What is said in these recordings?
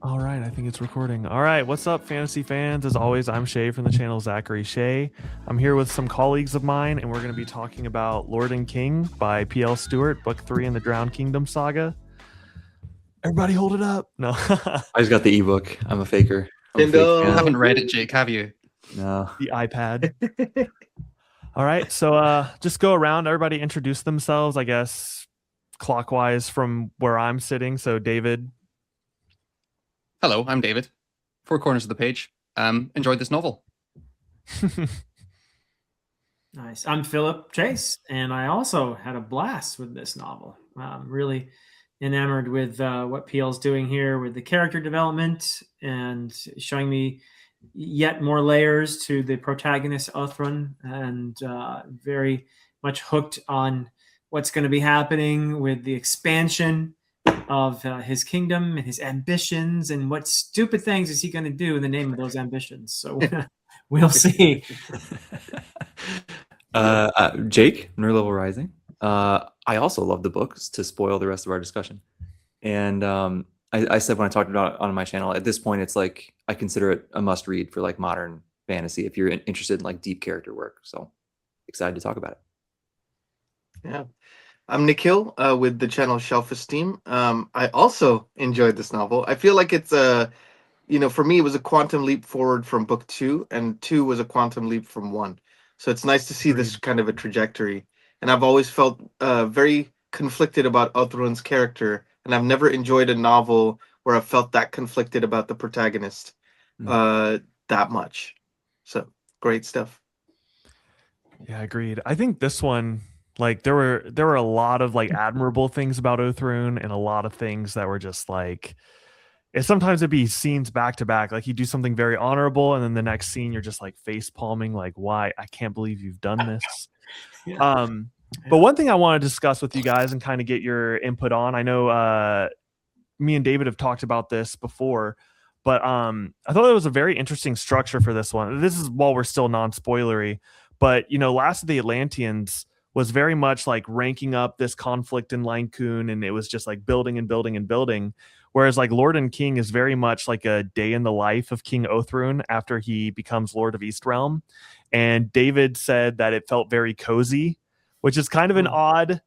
All right, I think it's recording. All right, what's up, fantasy fans? As always, I'm Shay from the channel Zachary Shay. I'm here with some colleagues of mine, and we're going to be talking about Lord and King by P.L. Stewart, Book 3 in the Drowned Kingdom saga. Everybody hold it up. No. I just got the ebook. I'm a faker. I'm a fake Bingo. fan. You haven't read it, Jake, have you? No. The iPad. All right, so just go around. Everybody introduce themselves, I guess, clockwise from where I'm sitting. So, David. Hello, I'm David. Four corners of the page. Enjoyed this novel. Nice. I'm Philip Chase, and I also had a blast with this novel. Really enamored with what PL's doing here with the character development and showing me yet more layers to the protagonist, Othrun, and very much hooked on what's going to be happening with the expansion of his kingdom and his ambitions, and what stupid things is he going to do in the name of those ambitions. So we'll see. Jake, Nerd Level Rising. I also love the books to spoil the rest of our discussion. And I said when I talked about it on my channel, at this point, it's like I consider it a must read for like modern fantasy if you're interested in like deep character work. So excited to talk about it. Yeah. I'm Nikhil with the channel Shelf Esteem. I also enjoyed this novel. I feel like it's for me, it was a quantum leap forward from book 2, and 2 was a quantum leap from 1. So it's nice to see this kind of a trajectory. And I've always felt very conflicted about Othrun's character, and I've never enjoyed a novel where I've felt that conflicted about the protagonist that much. So great stuff. Yeah, agreed. I think this one, like, there were a lot of like admirable things about Othrun, and a lot of things that were just like, sometimes it'd be scenes back to back. Like, you do something very honorable, and then the next scene you're just like face palming, like, why? I can't believe you've done this. Yeah. But one thing I want to discuss with you guys and kind of get your input on, I know me and David have talked about this before, but I thought it was a very interesting structure for this one. This is while we're still non-spoilery, but Last of the Atlanteans was very much like ranking up this conflict in Lancune, and it was just like building and building and building. Whereas like Lord and King is very much like a day in the life of King Othrun after he becomes Lord of Eastrealm. And David said that it felt very cozy, which is kind of an odd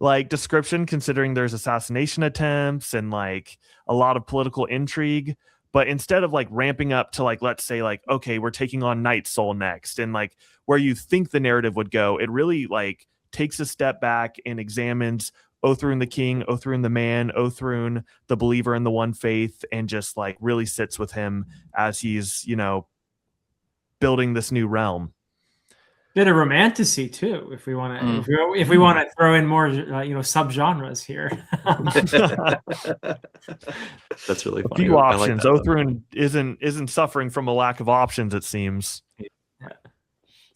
like description considering there's assassination attempts and like a lot of political intrigue. But instead of like ramping up to like, let's say like, okay, we're taking on Night Soul next, and like where you think the narrative would go, it really like takes a step back and examines Othrun the king, Othrun the man, Othrun the believer in the one faith, and just like really sits with him as he's, building this new realm. Bit of romantasy too, if we want to if we want to throw in more subgenres here. That's really funny. Few I options. like that, Othrun isn't suffering from a lack of options, it seems.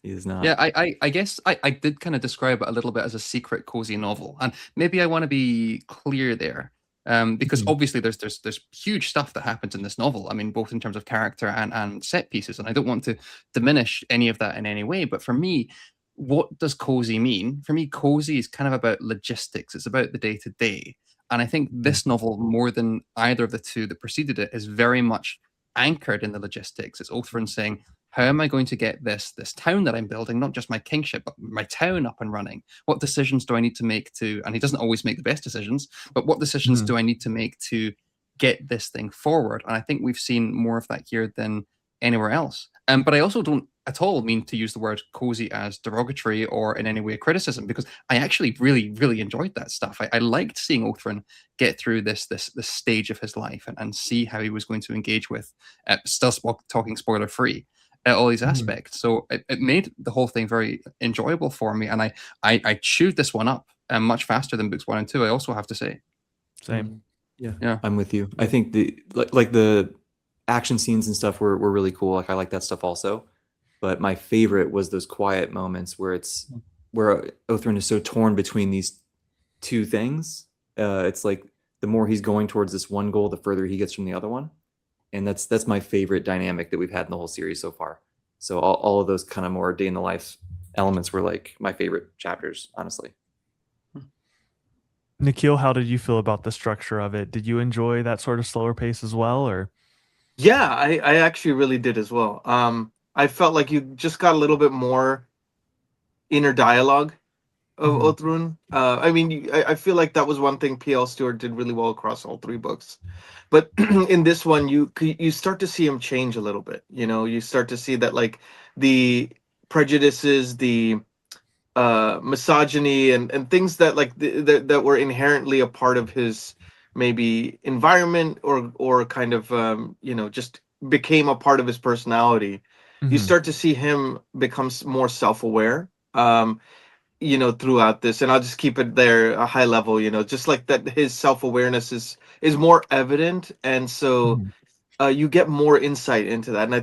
He is not. Yeah, I guess I did kind of describe it a little bit as a secret cozy novel, and maybe I want to be clear there, because obviously there's huge stuff that happens in this novel. I mean, both in terms of character and set pieces, and I don't want to diminish any of that in any way. But for me, what does cozy mean? For me, cozy is kind of about logistics. It's about the day to day, and I think this novel, more than either of the two that preceded it, is very much anchored in the logistics. It's Othrun saying, how am I going to get this town that I'm building, not just my kingship, but my town up and running? What decisions do I need to make and he doesn't always make the best decisions, but what decisions do I need to make to get this thing forward? And I think we've seen more of that here than anywhere else. But I also don't at all mean to use the word cozy as derogatory or in any way a criticism, because I actually really, really enjoyed that stuff. I liked seeing Othrun get through this stage of his life and see how he was going to engage with, still talking spoiler free, all these aspects. So it made the whole thing very enjoyable for me, and I chewed this one up much faster than books 1 and 2, I also have to say. Same. Yeah, I'm with you. I think the action scenes and stuff were really cool. Like, I like that stuff also, but my favorite was those quiet moments where Othrun is so torn between these two things. It's like the more he's going towards this one goal, the further he gets from the other one. And that's my favorite dynamic that we've had in the whole series so far. So all of those kind of more day in the life elements were like my favorite chapters, honestly. Nikhil, how did you feel about the structure of it? Did you enjoy that sort of slower pace as well, or? Yeah, I actually really did as well. I felt like you just got a little bit more inner dialogue of Mhm. Othrun. I mean, I feel like that was one thing P.L. Stewart did really well across all three books. But in this one, you start to see him change a little bit. You know, you start to see that like the prejudices, the misogyny, and things that like that were inherently a part of his maybe environment or kind of just became a part of his personality. You Mhm. start to see him become more self-aware. Throughout this, and I'll just keep it there a high level, just like that his self-awareness is more evident, and so Mhm. you get more insight into that. And I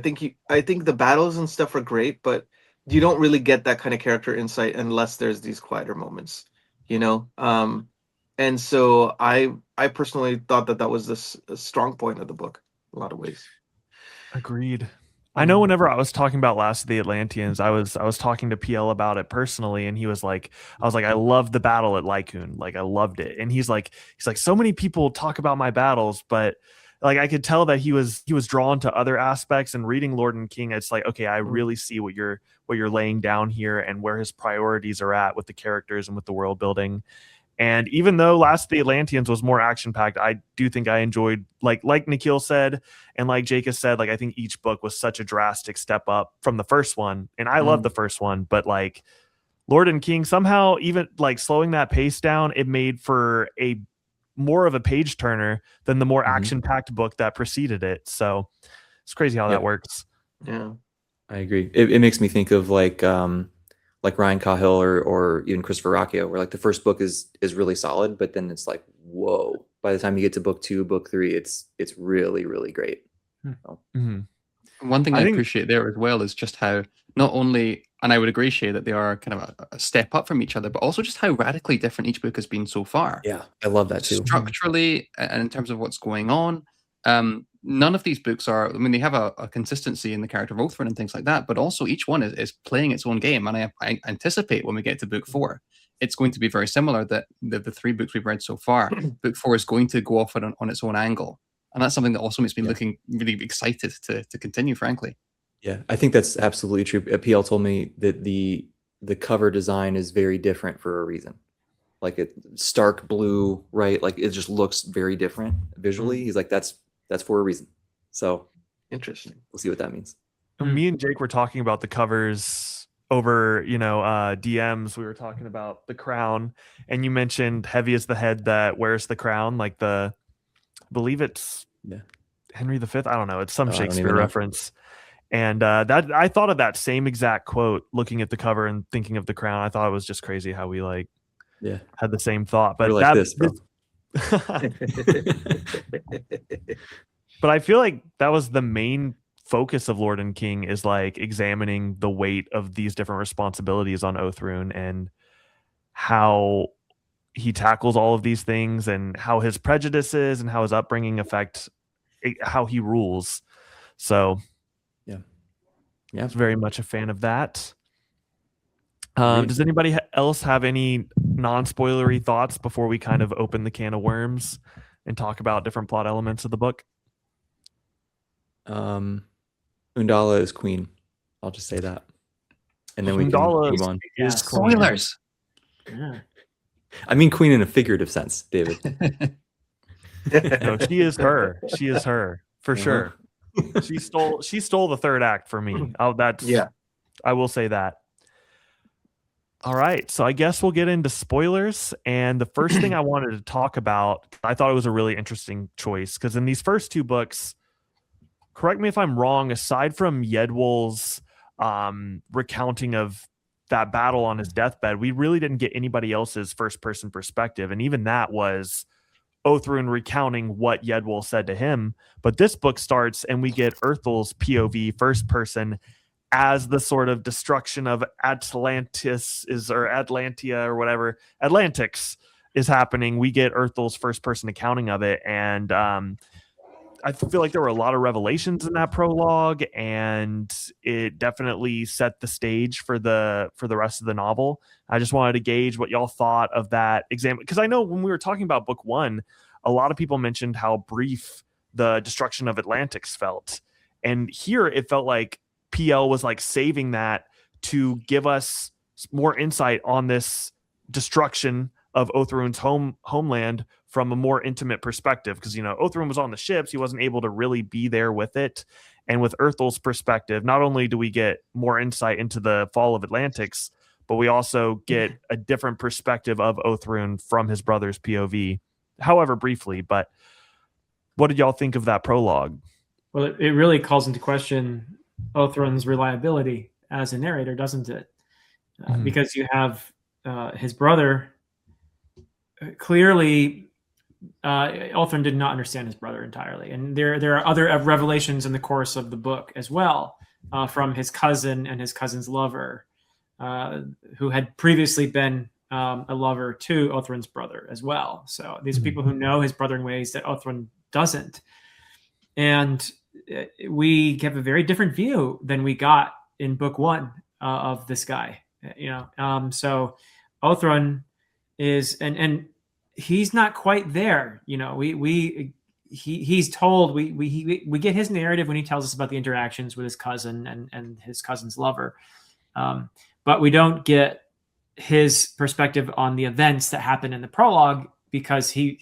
think the battles and stuff are great, but you don't really get that kind of character insight unless there's these quieter moments, you know and so I personally thought that was a strong point of the book in a lot of ways. Agreed. I know whenever I was talking about Last of the Atlanteans, I was talking to PL about it personally, and he was like, I was like, I love the battle at Lycoon, like I loved it. And he's like, so many people talk about my battles, but like I could tell that he was drawn to other aspects. And reading Lord and King, it's like, okay, I really see what you're laying down here and where his priorities are at with the characters and with the world building. And even though Last of the Atlanteans was more action packed, I do think I enjoyed, like Nikhil said, and like Jake has said, like I think each book was such a drastic step up from the first one. And I love the first one, but like Lord and King, somehow even like slowing that pace down, it made for a more of a page turner than the more action packed book that preceded it. So it's crazy how that Yep, works. Yeah. I agree. It makes me think of like Ryan Cahill or even Christopher Rocchio, where like the first book is really solid, but then it's like, whoa, by the time you get to book 2, book 3, it's really, really great. So, Mm-hmm. One thing I I think, appreciate there as well is just how not only, and I would agree, Shay, that they are kind of a step up from each other, but also just how radically different each book has been so far. yeah, I love that too. Structurally, and in terms of what's going on, none of these books are, I mean, they have a consistency in the character of Othran and things like that, but also each one is playing its own game. And I anticipate when we get to book 4, it's going to be very similar, that the 3 books we've read so far, book 4 is going to go off on its own angle. And that's something that also makes me Yeah. looking really excited to continue, frankly. Yeah, I think that's absolutely true. PL told me that the cover design is very different for a reason. Like it stark blue, right? Like it just looks very different visually. He's like, that's for a reason. So Interesting. we'll see what that means. me and Jake were talking about the covers over, DMs. We were talking about the crown, and you mentioned heavy is the head that wears the crown, like I believe it's Yeah. Henry V. I don't know. It's some Oh, I don't Shakespeare even know. reference. And that I thought of that same exact quote looking at the cover and thinking of the crown. I thought it was just crazy how we like Yeah. had the same thought. We're But like this, bro. but I feel like that was the main focus of Lord and King, is like examining the weight of these different responsibilities on Othrun and how he tackles all of these things and how his prejudices and how his upbringing affect how he rules. So Yeah. I was very much a fan of that. Agreed. Does anybody else have any non-spoilery thoughts before we kind of open the can of worms and talk about different plot elements of the book? Undala is queen. I'll just say that. And then we can Undala move on. is queen. Spoilers. Yeah. I mean queen in a figurative sense, David. No, she is her. She is her for Uh-huh. sure. She stole the third act for me. Oh, Yeah. I will say that. All right, so I guess we'll get into spoilers. And the first thing I wanted to talk about, I thought it was a really interesting choice, because in these first 2 books, correct me if I'm wrong, aside from Yedwul's recounting of that battle on his deathbed, we really didn't get anybody else's first person perspective. And even that was Othrun recounting what Yedwul said to him. But this book starts and we get Erthel's POV, first person, as the sort of destruction of Atlantis or Atlantia or whatever, Atlantis is happening. We get Erthel's first person accounting of it. And I feel like there were a lot of revelations in that prologue, and it definitely set the stage for the rest of the novel. I just wanted to gauge what y'all thought of that exam, because I know when we were talking about book one, a lot of people mentioned how brief the destruction of Atlantis felt, and here it felt like PL was like saving that to give us more insight on this destruction of Othrun's homeland from a more intimate perspective, because Othrun was on the ships, he wasn't able to really be there with it. And with Erthel's perspective, not only do we get more insight into the fall of Atlantis, but we also get a different perspective of Othrun from his brother's POV, however briefly. But what did y'all think of that prologue? Well, it really calls into question Othrun's reliability as a narrator, doesn't it? Because you have his brother. Clearly, Othrun did not understand his brother entirely, and there are other revelations in the course of the book as well, from his cousin and his cousin's lover, who had previously been a lover to Othrun's brother as well. So these are people who know his brother in ways that Othrun doesn't, and we have a very different view than we got in book one of this guy. So Othrun is, and he's not quite there. He's told, we get his narrative when he tells us about the interactions with his cousin and his cousin's lover, but we don't get his perspective on the events that happen in the prologue, because he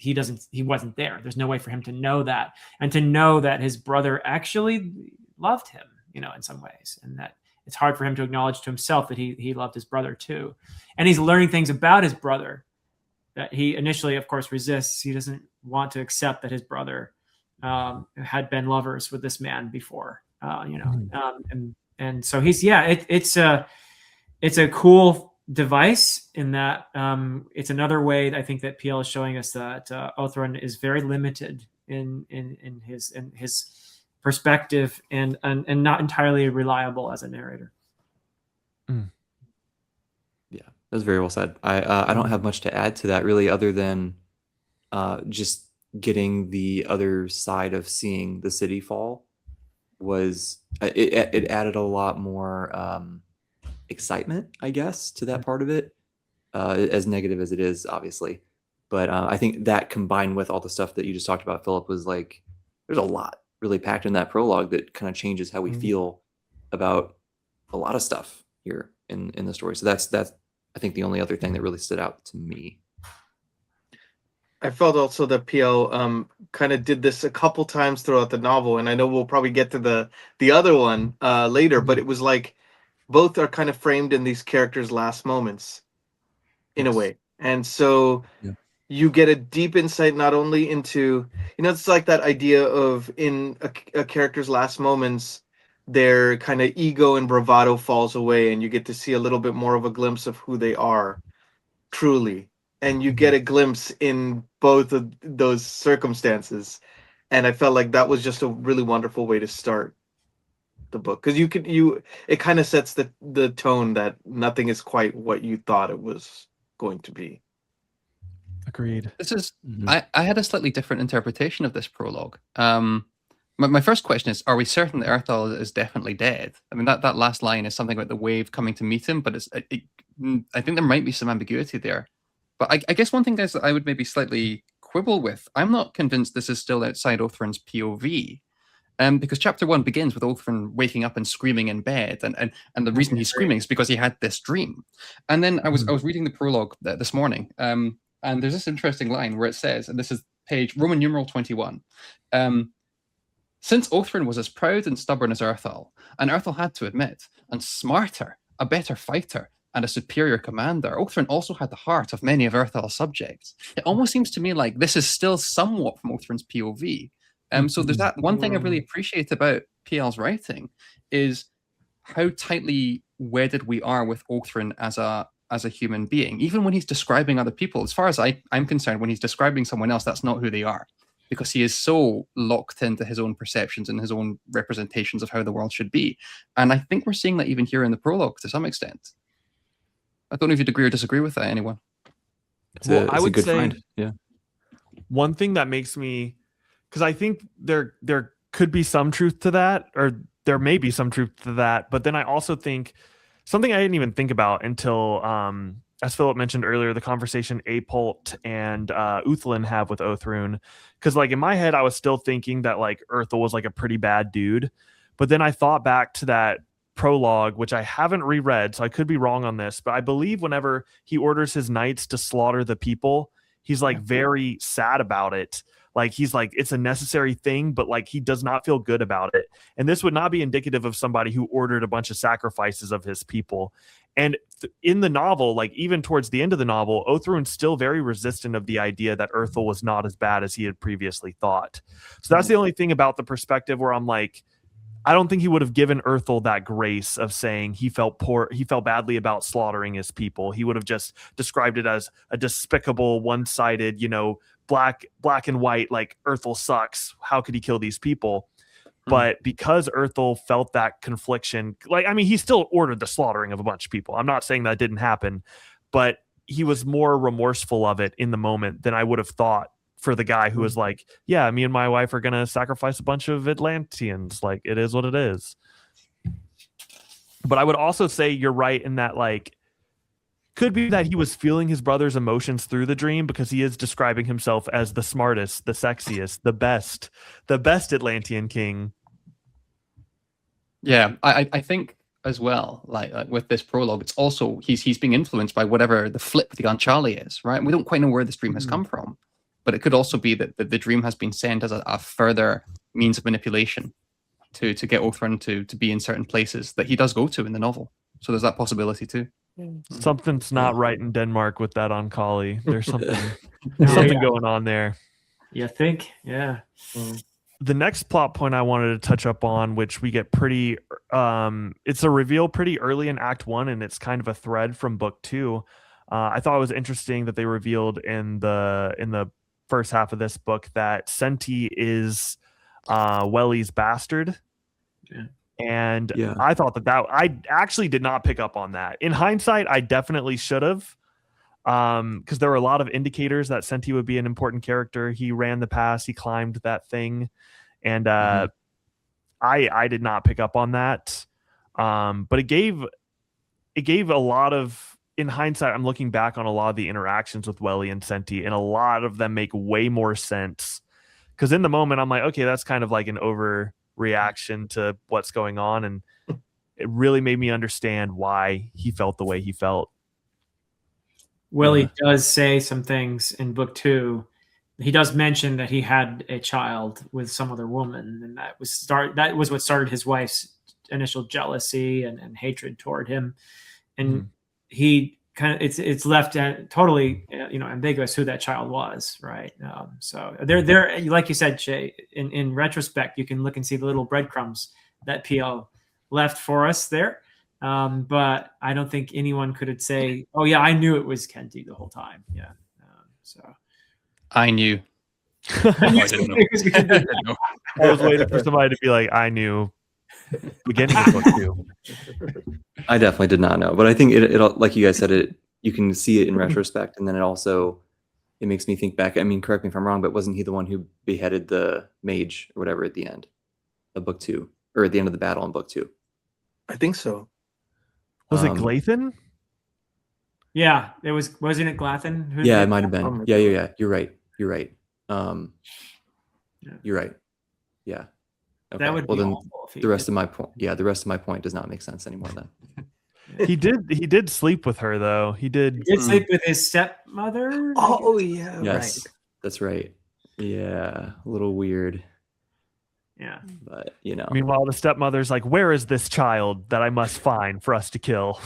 wasn't there. There's no way for him to know that, and to know that his brother actually loved him, in some ways, and that it's hard for him to acknowledge to himself that he loved his brother too. And he's learning things about his brother that he initially, of course, resists. He doesn't want to accept that his brother had been lovers with this man before, and so it's a cool device in that it's another way I think that PL is showing us that Othrun is very limited in his perspective and not entirely reliable as a narrator. Yeah, that's very well said. I don't have much to add to that really, other than just getting the other side of seeing the city fall was it added a lot more excitement, I guess, to that part of it, as negative as it is, obviously. But I think that, combined with all the stuff that you just talked about, Philip, was like, there's a lot really packed in that prologue that kind of changes how we feel about a lot of stuff here in the story. So that's I think the only other thing that really stood out to me. I felt also that PL kind of did this a couple times throughout the novel, and I know we'll probably get to the other one later, but it was like both are kind of framed in these characters' last moments in a way. And so you get a deep insight not only into, it's like that idea of in a character's last moments, their kind of ego and bravado falls away, and you get to see a little bit more of a glimpse of who they are truly. And you get a glimpse in both of those circumstances. And I felt like that was just a really wonderful way to start the book, because it kind of sets the tone that nothing is quite what you thought it was going to be. Agreed. This is I had a slightly different interpretation of this prologue. My first question is, are we certain that Erthal is definitely dead? I mean, that last line is something about the wave coming to meet him, but I think there might be some ambiguity there. But I guess one thing, guys, that I would maybe slightly quibble with, I'm not convinced this is still outside Othrun's POV. Because chapter 1 begins with Othrun waking up and screaming in bed, and the reason he's screaming is because he had this dream. And then I was reading the prologue this morning, and there's this interesting line where it says, and this is page Roman numeral 21, since Othrun was as proud and stubborn as Erthal, and Erthal had to admit, and smarter, a better fighter, and a superior commander, Othrun also had the heart of many of Erthal's subjects. It almost seems to me like this is still somewhat from Othrun's POV. So there's that one thing I really appreciate about PL's writing is how tightly wedded we are with Othrun as a human being. Even when he's describing other people, as far as I'm concerned, when he's describing someone else, that's not who they are, because he is so locked into his own perceptions and his own representations of how the world should be. And I think we're seeing that even here in the prologue to some extent. I don't know if you'd agree or disagree with that, anyone. I would a good say find. Yeah. one thing that makes me because I think there could be some truth to that, or there may be some truth to that. But then I also think something I didn't even think about until, as Philip mentioned earlier, the conversation Apult and Uthlin have with Othrun. Because like in my head, I was still thinking that like Urthel was like a pretty bad dude. But then I thought back to that prologue, which I haven't reread, so I could be wrong on this. But I believe whenever he orders his knights to slaughter the people, he's like very sad about it. Like he's like, it's a necessary thing, but like he does not feel good about it. And this would not be indicative of somebody who ordered a bunch of sacrifices of his people. And in the novel, like even towards the end of the novel, Othrun's still very resistant of the idea that Urthel was not as bad as he had previously thought. So that's the only thing about the perspective where I'm like, I don't think he would have given Urthel that grace of saying he felt badly about slaughtering his people. He would have just described it as a despicable, one-sided, black and white, like Urthel sucks. How could he kill these people? But because Urthel felt that confliction, like, I mean, he still ordered the slaughtering of a bunch of people. I'm not saying that didn't happen, but he was more remorseful of it in the moment than I would have thought for the guy who was like, yeah, me and my wife are going to sacrifice a bunch of Atlanteans. Like, it is what it is. But I would also say you're right in that, like, could be that he was feeling his brother's emotions through the dream because he is describing himself as the smartest, the sexiest, the best Atlantean king. Yeah, I think as well, like with this prologue, it's also he's being influenced by whatever the flip the Uncharlie is, right? And we don't quite know where this dream has come from, but it could also be that the dream has been sent as a further means of manipulation to get Othrun to be in certain places that he does go to in the novel. So there's that possibility too. Something's not right in Denmark with that Uncharlie. There's something going on there. You think? Yeah. The next plot point I wanted to touch up on, which we get pretty, it's a reveal pretty early in Act 1, and it's kind of a thread from Book 2. I thought it was interesting that they revealed in the first half of this book that Senti is Welly's bastard. Yeah. And I thought that I actually did not pick up on that. In hindsight, I definitely should have, because there were a lot of indicators that Senti would be an important character. He ran the pass, he climbed that thing, and I did not pick up on that. But it gave a lot of, in hindsight, I'm looking back on a lot of the interactions with Welly and Senti, and a lot of them make way more sense. Because in the moment, I'm like, okay, that's kind of like an overreaction to what's going on, and it really made me understand why he felt the way he felt. Welly does say some things in Book 2. He does mention that he had a child with some other woman, and that was what started his wife's initial jealousy and hatred toward him. And he kind of it's left totally ambiguous who that child was, right? So there, like you said, Shay, in retrospect, you can look and see the little breadcrumbs that PL left for us there. But I don't think anyone could say, "Oh yeah, I knew it was Kenty the whole time." Yeah. So I knew. I didn't know. I was waiting for somebody to be like, "I knew." Beginning of Book 2. I definitely did not know, but I think it like you guys said, you can see it in retrospect, and then it makes me think back. I mean, correct me if I'm wrong, but wasn't he the one who beheaded the mage or whatever at the end of Book 2, or at the end of the battle in Book 2? I think so. Was it Glathan? Yeah, it was. Wasn't it Glathan? Yeah, it might have been. Yeah. You're right. You're right. Yeah. Okay. That would be then awful. The rest of my point does not make sense anymore then. He did sleep with her though. He did sleep with his stepmother. Oh yeah. Yes, Right. that's right. Yeah, a little weird. Yeah. But Meanwhile, the stepmother's like, "Where is this child that I must find for us to kill?"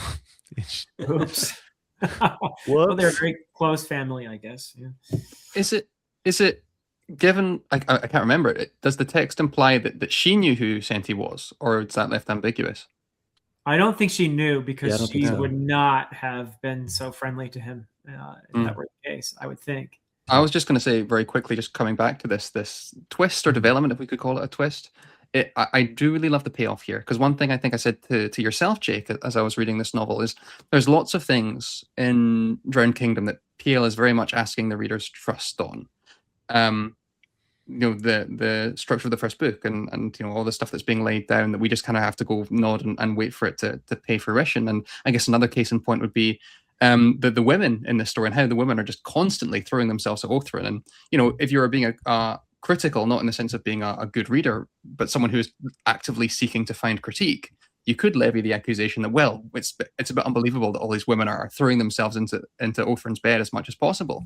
Oops. Well, they're a very close family, I guess. Yeah. Is it given? I can't remember. Does the text imply that she knew who Senti was, or is that left ambiguous? I don't think she knew, because she so. would not have been so friendly to him if that were the case, I would think. I was just going to say very quickly, just coming back to this twist or development, if we could call it a twist. I do really love the payoff here, because one thing I think I said to yourself, Jake, as I was reading this novel, is there's lots of things in Drowned Kingdom that PL is very much asking the reader's trust on. the structure of the first book and all the stuff that's being laid down, that we just kind of have to go nod and wait for it to pay fruition. And I guess another case in point would be the women in this story, and how the women are just constantly throwing themselves at Othrun. And if you're being a critical, not in the sense of being a good reader, but someone who is actively seeking to find critique, you could levy the accusation that, well, it's a bit unbelievable that all these women are throwing themselves into Othrun's bed as much as possible.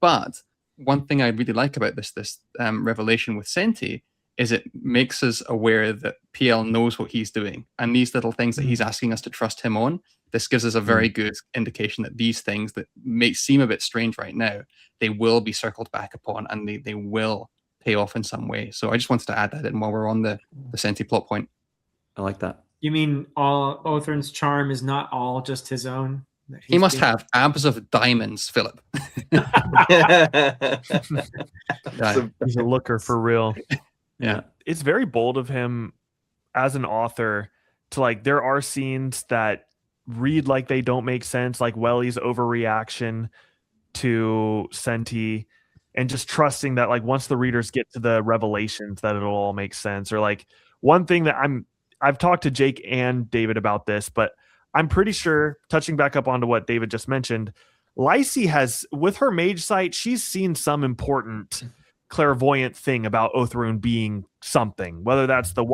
But one thing I really like about this revelation with Senti is it makes us aware that PL knows what he's doing, and these little things that he's asking us to trust him on, this gives us a very good indication that these things that may seem a bit strange right now, they will be circled back upon, and they will pay off in some way. So I just wanted to add that in while we're on the Senti plot point. I like that. You mean all Othrun's charm is not all just his own? He must have abs of diamonds, Philip. Yeah, he's a looker for real. Yeah. It's very bold of him as an author to, like, there are scenes that read like they don't make sense, like Welly's overreaction to Senti, and just trusting that, like, once the readers get to the revelations, that it'll all make sense. Or, like, one thing that I've talked to Jake and David about this, but I'm pretty sure, touching back up onto what David just mentioned, Lysy has, with her mage sight, she's seen some important clairvoyant thing about Othrun being something, whether that's the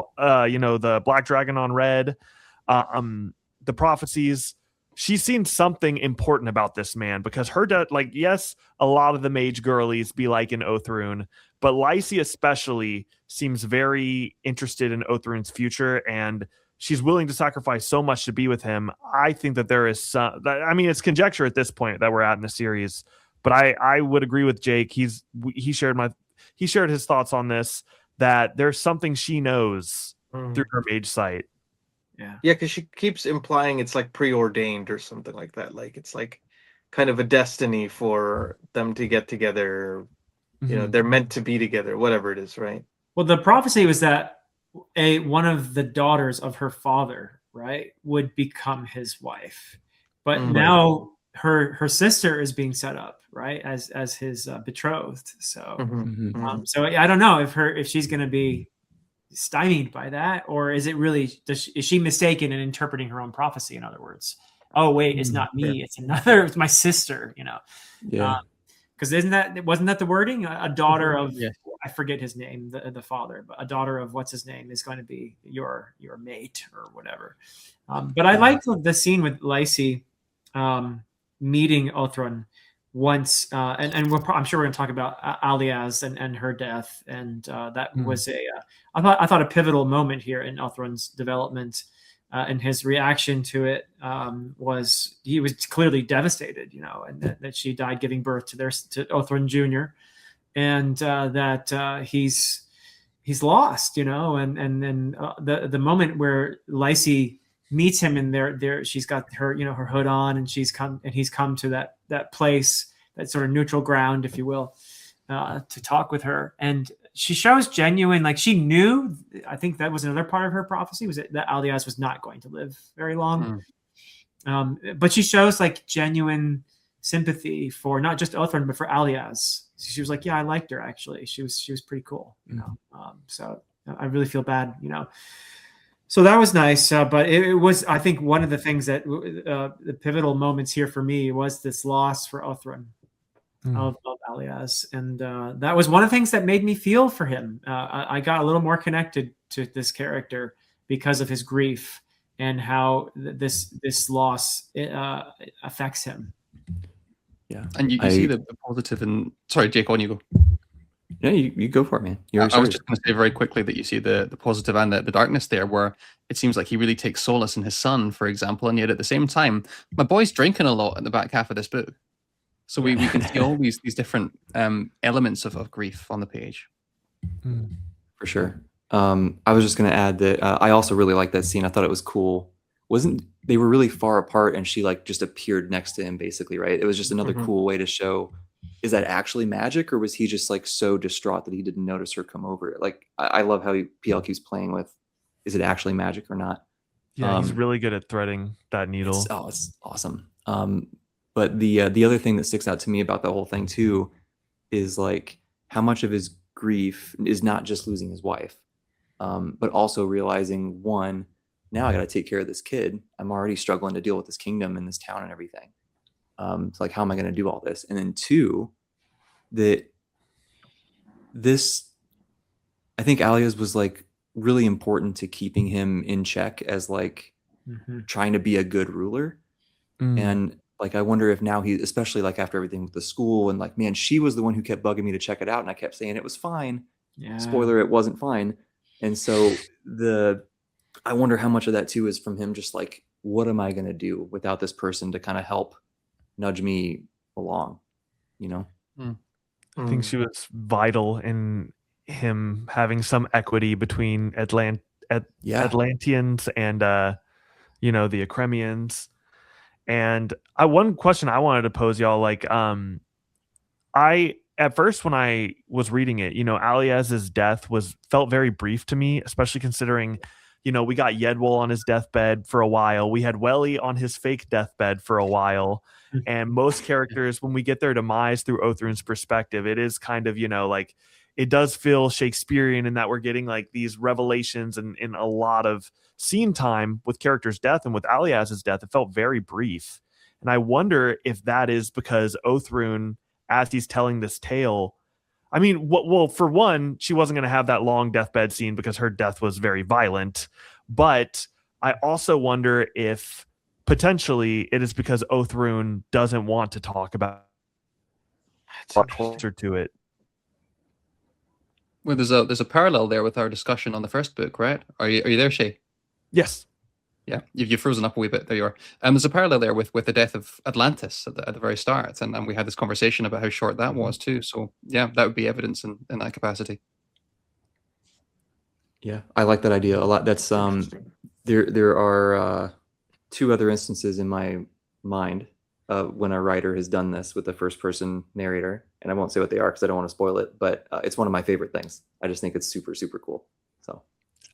Black Dragon on Red, the prophecies. She's seen something important about this man, because her yes, a lot of the mage girlies be like in Othrun, but Lysy especially seems very interested in Othrun's future, and she's willing to sacrifice so much to be with him. I think that there is it's conjecture at this point that we're at in the series, but I would agree with Jake. He shared his thoughts on this, that there's something she knows through her mage sight. Yeah, because she keeps implying it's like preordained or something like that. Like it's like kind of a destiny for them to get together. They're meant to be together, whatever it is, right? Well, the prophecy was that one of the daughters of her father, right, would become his wife, but now her sister is being set up, right, as his betrothed. So, so I don't know if she's going to be stymied by that, or is it really is she mistaken in interpreting her own prophecy? In other words, oh wait, it's not me, it's my sister. Yeah. Because wasn't that the wording? A daughter of, I forget his name, the father, but a daughter of what's his name is going to be your mate or whatever. But I like the scene with Lysy meeting Othrun once, and I'm sure we're going to talk about Aliaz and her death, and that was I thought a pivotal moment here in Othrun's development. And his reaction to it was he was clearly devastated, and that she died giving birth to Othrun Jr. and that he's lost, and then the moment where Lysy meets him and there she's got her her hood on, and he's come to that place, that sort of neutral ground, if you will, to talk with her. And she shows genuine, like she knew, I think that was another part of her prophecy, was that Aliaz was not going to live very long. But she shows like genuine sympathy for not just Othrun, but for Aliaz. She was like, yeah, I liked her actually. She was pretty cool, so I really feel bad, So that was nice. But it was, I think, one of the things that the pivotal moments here for me was this loss for Othrun. Of Aliaz, and that was one of the things that made me feel for him. I got a little more connected to this character because of his grief and how this loss affects him. Yeah, and you see the positive. And sorry, Jake, on you go. Yeah, you go for it, man. I was just going to say very quickly that you see the positive and the darkness there, where it seems like he really takes solace in his son, for example, and yet at the same time, my boy's drinking a lot in the back half of this book. So we can see all these different elements of grief on the page. For sure. I was just going to add that I also really liked that scene. I thought it was cool. They were really far apart, and she like just appeared next to him, basically, right? It was just another cool way to show, is that actually magic, or was he just like so distraught that he didn't notice her come over? Like I love how PL keeps playing with, is it actually magic or not? Yeah, he's really good at threading that needle. It's awesome. But the other thing that sticks out to me about the whole thing too is like how much of his grief is not just losing his wife, but also realizing, one, now I got to take care of this kid. I'm already struggling to deal with this kingdom and this town and everything. It's like, how am I going to do all this? And then two, that this, I think Aliaz was like really important to keeping him in check as like trying to be a good ruler. And like, I wonder if now he, especially like after everything with the school and like, man, she was the one who kept bugging me to check it out. And I kept saying it was fine. Yeah. Spoiler, it wasn't fine. And so I wonder how much of that too is from him just like, what am I going to do without this person to kind of help nudge me along, you know? I think she was vital in him having some equity between Atlanteans and you know, the Acremians. And one question I wanted to pose y'all, like, I at first when I was reading it, you know, Aliaz's death felt very brief to me, especially considering, you know, we got Yedwall on his deathbed for a while. We had Welly on his fake deathbed for a while. And most characters, when we get their demise through Othrun's perspective, it is kind of, you know, like it does feel Shakespearean in that we're getting like these revelations and in a lot of scene time with characters' death. And with Aliaz's death, it felt very brief. And I wonder if that is because Othrun, as he's telling this tale, I mean, well, for one, she wasn't going to have that long deathbed scene because her death was very violent. But I also wonder if potentially it is because Othrun doesn't want to talk about closer to it. Well, there's a parallel there with our discussion on the first book, right? Are you there, Shay? Yes. Yeah, you've frozen up a wee bit. There you are. There's a parallel there with the death of Atlantis at the very start, and we had this conversation about how short that was too. So yeah, that would be evidence in that capacity. Yeah, I like that idea a lot. That's there are two other instances in my mind when a writer has done this with the first person narrator, and I won't say what they are because I don't want to spoil it, but it's one of my favorite things. I just think it's super, super cool. So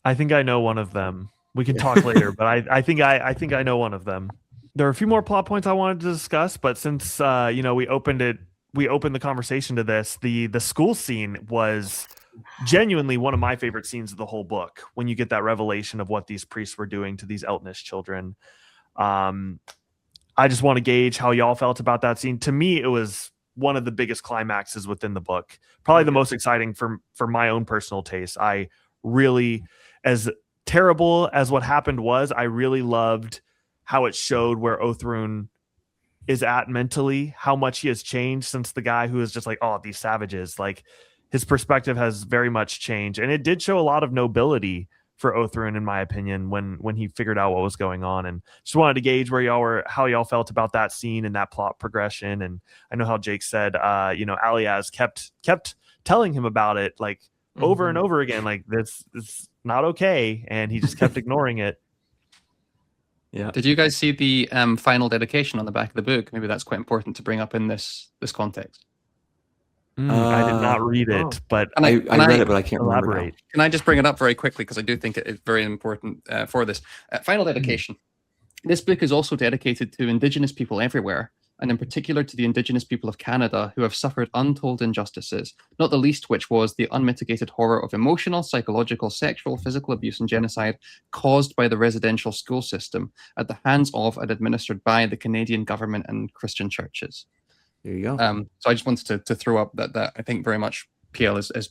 I think I know one of them. We can talk later, but I think I know one of them. There are a few more plot points I wanted to discuss, but since you know, we opened the conversation to this, the school scene was genuinely one of my favorite scenes of the whole book, when you get that revelation of what these priests were doing to these Eltnish children. I just want to gauge how y'all felt about that scene. To me, it was one of the biggest climaxes within the book, probably the most exciting for my own personal taste. I really, as terrible as what happened was, I really loved how it showed where Othrun is at mentally, how much he has changed since the guy who is just like, oh, these savages, like his perspective has very much changed. And it did show a lot of nobility for Othrun, in my opinion, when he figured out what was going on. And just wanted to gauge how y'all felt about that scene and that plot progression. And I know how Jake said, you know, Aliaz kept telling him about it, like over and over again, like this is not okay, and he just kept ignoring it. yeah. Did you guys see the final dedication on the back of the book? Maybe that's quite important to bring up in this context. I did not read it, but I read it, but I can't elaborate. remember now. Can I just bring it up very quickly, because I do think it is very important for this final dedication. This book is also dedicated to Indigenous people everywhere, and in particular to the Indigenous people of Canada, who have suffered untold injustices, not the least which was the unmitigated horror of emotional, psychological, sexual, physical abuse and genocide caused by the residential school system at the hands of and administered by the Canadian government and Christian churches. There you go. So I just wanted to throw up that I think very much PL is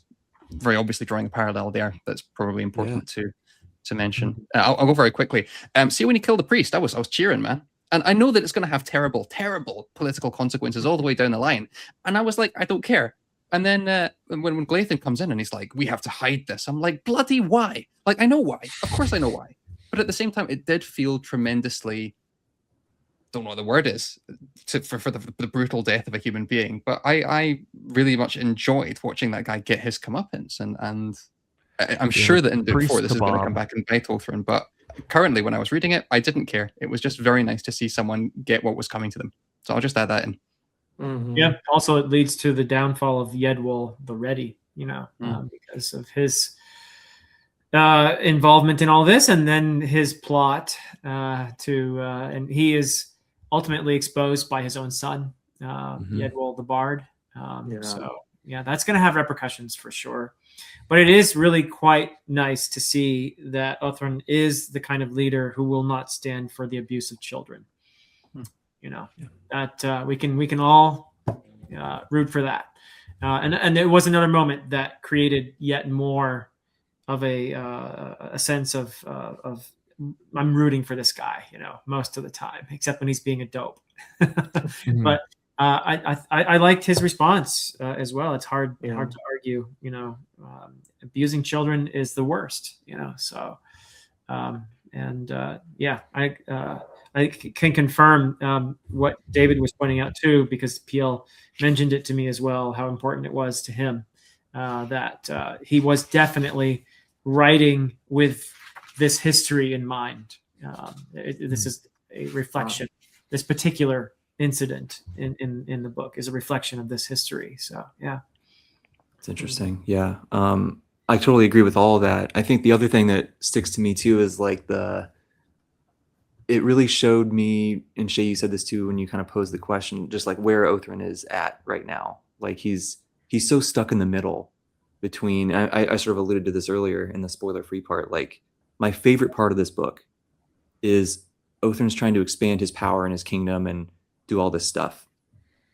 very obviously drawing a parallel there. That's probably important to mention. I'll go very quickly. See, when he killed the priest, I was cheering, man. And I know that it's going to have terrible, terrible political consequences all the way down the line. And I was like, I don't care. And then when Glathan comes in and he's like, we have to hide this. I'm like, bloody why? Like, I know why. Of course I know why. But at the same time, it did feel tremendously, don't know what the word is, for the brutal death of a human being. But I really much enjoyed watching that guy get his comeuppance. And I'm sure that in book 4, this is going to come back and bite Othrun. But currently, when I was reading it, I didn't care. It was just very nice to see someone get what was coming to them. So I'll just add that in. Yeah. Also, it leads to the downfall of Yedwall the Ready, you know, because of his involvement in all this, and then his plot and he is ultimately exposed by his own son, Yedwall the Bard. So yeah, that's going to have repercussions for sure. But it is really quite nice to see that Othrun is the kind of leader who will not stand for the abuse of children. You know, that we can all root for that. And it was another moment that created yet more of a sense of I'm rooting for this guy, you know, most of the time, except when he's being a dope. But I liked his response as well. It's hard to argue, you know, abusing children is the worst, you know. So, I can confirm what David was pointing out too, because Peel mentioned it to me as well, how important it was to him that he was definitely writing with this history in mind. This is a reflection. This particular incident in the book is a reflection of this history. So yeah, it's interesting. Yeah, I totally agree with all of that. I think the other thing that sticks to me too is like it really showed me, and Shay, you said this too when you kind of posed the question, just like where Othrun is at right now. Like he's so stuck in the middle between. I sort of alluded to this earlier in the spoiler-free part. Like my favorite part of this book is Othrun's trying to expand his power and his kingdom and do all this stuff.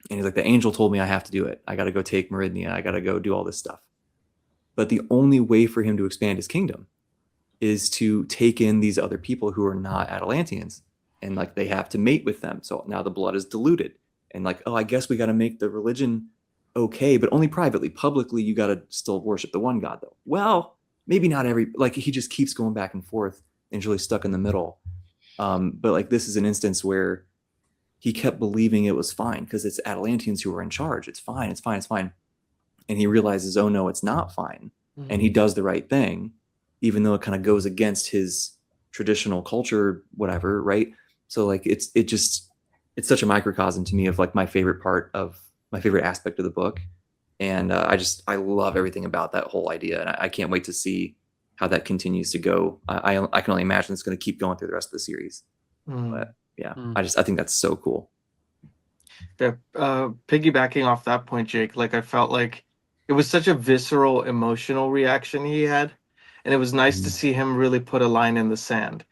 And he's like, the angel told me I have to do it. I got to go take Meridian. I got to go do all this stuff. But the only way for him to expand his kingdom is to take in these other people who are not Atalanteans. And like they have to mate with them. So now the blood is diluted. And like, oh, I guess we got to make the religion okay, but only privately. Publicly, you got to still worship the one God though. Well, maybe not like he just keeps going back and forth and is really stuck in the middle. But like this is an instance where he kept believing it was fine because it's Atalanteans who are in charge. It's fine. It's fine. It's fine. And he realizes, oh no, it's not fine. And he does the right thing, even though it kind of goes against his traditional culture, whatever. Right. So like, it's such a microcosm to me of like my favorite aspect of the book. And I love everything about that whole idea. And I can't wait to see how that continues to go. I can only imagine it's going to keep going through the rest of the series. But yeah, I think that's so cool. Yeah, piggybacking off that point, Jake, like I felt like it was such a visceral, emotional reaction he had, and it was nice to see him really put a line in the sand.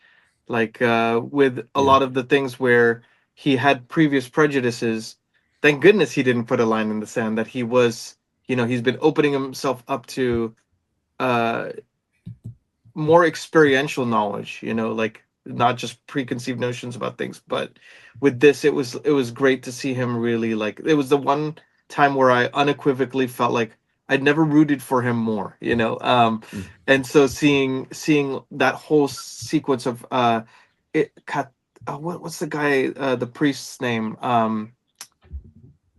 Like with a lot of the things where he had previous prejudices, thank goodness he didn't put a line in the sand. That he was, you know, he's been opening himself up to more experiential knowledge, you know, like not just preconceived notions about things. But with this, it was great to see him really like. It was the one time where I unequivocally felt like I'd never rooted for him more, you know. And so seeing that whole sequence of what's the guy, the priest's name?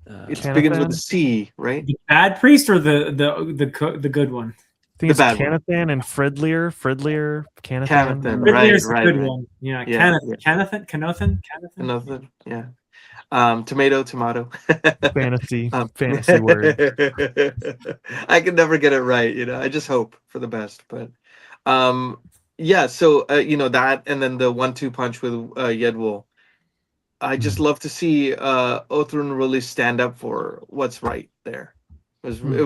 It begins with a C, right? The bad priest or the good one? I think it's Canathan and Fridlir, Canathan. Fridlir's right, the good right. one. Yeah, Yeah, Canathan. Yeah. Tomato. Fantasy word. I can never get it right, you know. I just hope for the best, but yeah. So you know that, and then the 1-2 punch with Yedwul. I just love to see Othrun really stand up for what's right there. It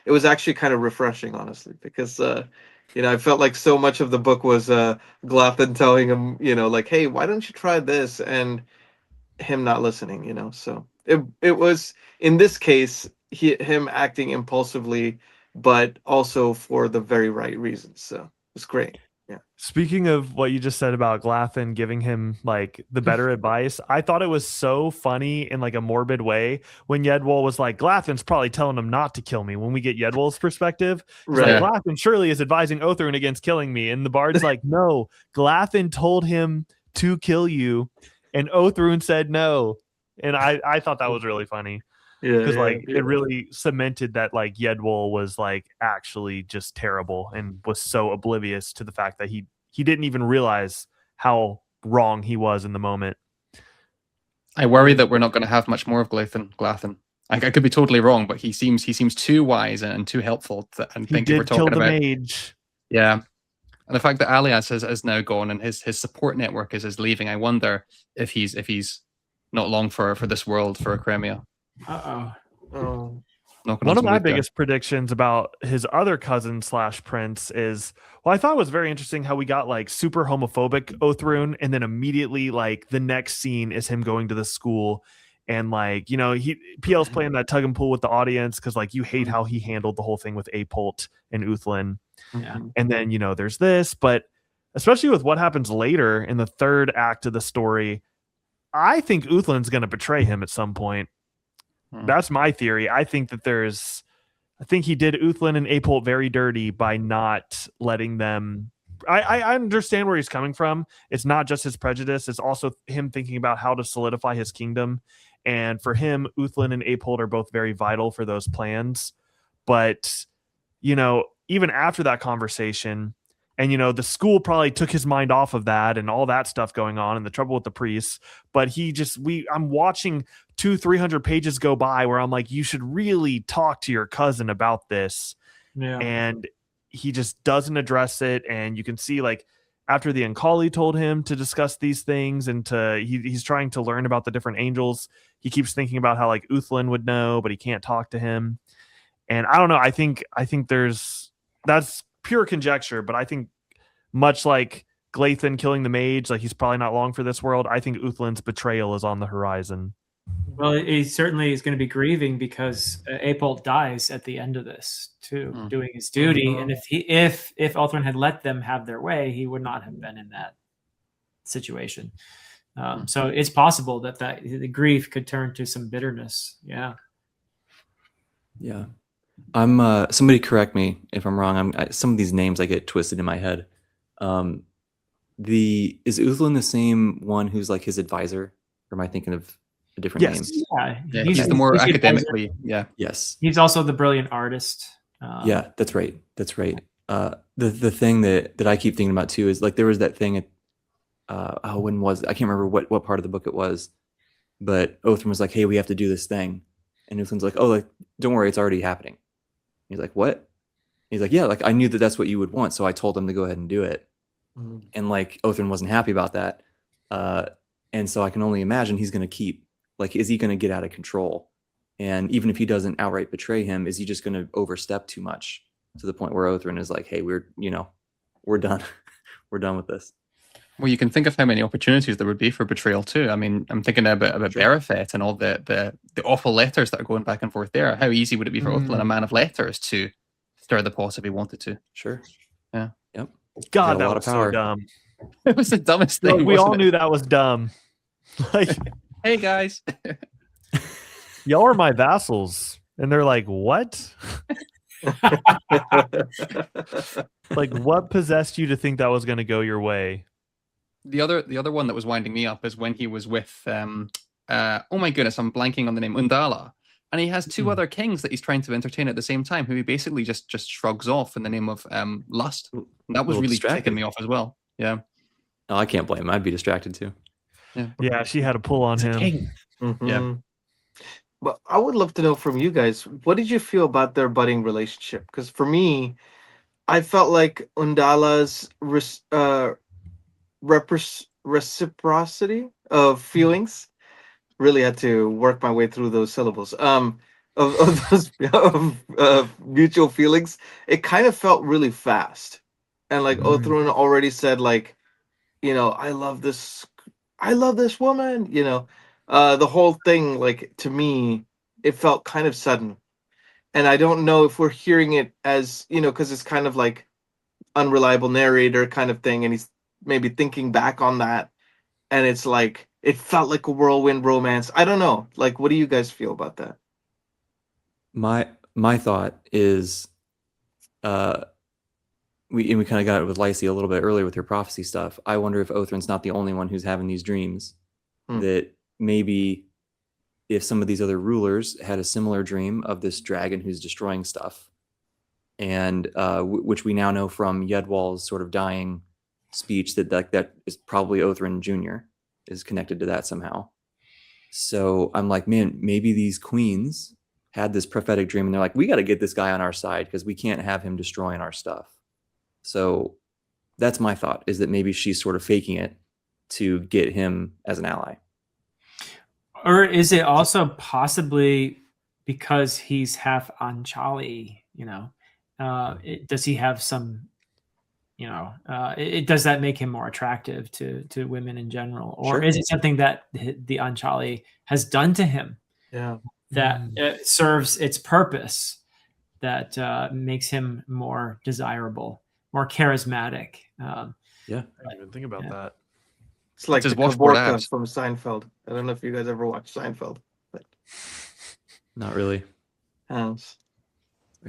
was actually kind of refreshing, honestly, because you know, I felt like so much of the book was Glathan telling him, you know, like, hey, why don't you try this, and him not listening, you know. So it was, in this case, him acting impulsively, but also for the very right reasons. So it's great. Yeah. Speaking of what you just said about Glathan giving him like the better advice, I thought it was so funny in like a morbid way when Yedwul was like, Glathan's probably telling him not to kill me. When we get Yedwul's perspective, he's like, Glathan surely is advising Othrun against killing me. And the bard's like, no, Glathan told him to kill you, and Othrun said no. And I thought that was really funny. Because it really cemented that like Yedwul was like actually just terrible and was so oblivious to the fact that he didn't even realize how wrong he was in the moment. I worry that we're not going to have much more of Glathan. I could be totally wrong, but he seems too wise and too helpful. And he did kill the mage. Yeah, and the fact that Aliaz is now gone and his support network is leaving. I wonder if he's not long for this world, for Cremia. Oh. Knocking One on of some my wood there. biggest predictions about his other cousin slash prince is, well, I thought it was very interesting how we got like super homophobic Othrun, and then immediately like the next scene is him going to the school, and like, you know, PL's playing that tug and pull with the audience because like you hate how he handled the whole thing with Apult and Uthlin. Yeah. And then, you know, there's this, but especially with what happens later in the third act of the story, I think Uthlin's going to betray him at some point. That's my theory. I think he did Uthlin and Apult very dirty by not letting them. I understand where he's coming from. It's not just his prejudice. It's also him thinking about how to solidify his kingdom. And for him, Uthlin and Apult are both very vital for those plans. But, you know, even after that conversation, and, you know, the school probably took his mind off of that and all that stuff going on and the trouble with the priests. But I'm watching 200-300 pages go by where I'm like, you should really talk to your cousin about this. Yeah. And he just doesn't address it. And you can see, like, after the Ankali told him to discuss these things and he's trying to learn about the different angels, he keeps thinking about how like Uthlin would know, but he can't talk to him. And I don't know. I think that's pure conjecture, but I think much like Glathan killing the mage, like he's probably not long for this world. I think Uthlin's betrayal is on the horizon. Well, he certainly is going to be grieving because Apult dies at the end of this too, doing his duty. And if Othrun had let them have their way, he would not have been in that situation. So it's possible that the grief could turn to some bitterness. Yeah. Yeah. I'm somebody correct me if I'm wrong. Some of these names I get twisted in my head. Is Uthlin the same one who's like his advisor, or am I thinking of a different name? Yeah, he's the more academically. Yeah. Yes. He's also the brilliant artist. Yeah, that's right. That's right. The thing that I keep thinking about too is like there was that thing when was it? I can't remember what part of the book it was, but Othrun was like, "Hey, we have to do this thing," and Uthlin's like, "Oh, like don't worry, it's already happening." He's like, "What?" He's like, "Yeah, like I knew that that's what you would want, so I told him to go ahead and do it." And like Othrun wasn't happy about that, and so I can only imagine he's going to keep like, is he going to get out of control? And even if he doesn't outright betray him, is he just going to overstep too much to the point where Othrun is like, "Hey, we're done, we're done with this." Well, you can think of how many opportunities there would be for betrayal too. I mean, I'm thinking about Berefet and all the awful letters that are going back and forth there. How easy would it be for Othlin, a man of letters, to stir the pot if he wanted to? Sure. Yeah. Yep. God, that was so dumb. It was the dumbest thing. Like, we all knew that was dumb. Like, hey guys, y'all are my vassals, and they're like, "What?" Like, what possessed you to think that was going to go your way? The other one that was winding me up is when he was with oh my goodness, I'm blanking on the name, Undala, and he has two other kings that he's trying to entertain at the same time, who he basically just shrugs off in the name of lust. And that was really ticking me off as well. Yeah. Oh, I can't blame him. I'd be distracted too. Yeah, she had a pull on him. Yeah. Well, I would love to know from you guys, what did you feel about their budding relationship? Because for me, I felt like Undala's reciprocity of feelings, really had to work my way through those syllables, of those mutual feelings. It kind of felt really fast, and like Othrun already said, like, I love this woman, the whole thing, like, to me, it felt kind of sudden. And I don't know if we're hearing it as, because it's kind of like unreliable narrator kind of thing, and he's maybe thinking back on that, and it's like it felt like a whirlwind romance. I don't know. Like, what do you guys feel about that? My thought is, we kind of got it with Lysy a little bit earlier with her prophecy stuff. I wonder if Othrun's not the only one who's having these dreams. That maybe if some of these other rulers had a similar dream of this dragon who's destroying stuff, and which we now know from Yedwall's sort of dying speech that is probably Othrun Jr. is connected to that somehow. So I'm like, man, maybe these queens had this prophetic dream and they're like, we got to get this guy on our side because we can't have him destroying our stuff. So that's my thought, is that maybe she's sort of faking it to get him as an ally. Or is it also possibly because he's half Anchali, does he have some, does that make him more attractive to women in general? Or Sure. is it something that the Anchali has done to him Yeah. that serves its purpose, that makes him more desirable, more charismatic? Yeah. I didn't even think about that. It's like his the washboard Kavorka abs. from Seinfeld. I don't know if you guys ever watched Seinfeld, but Not really.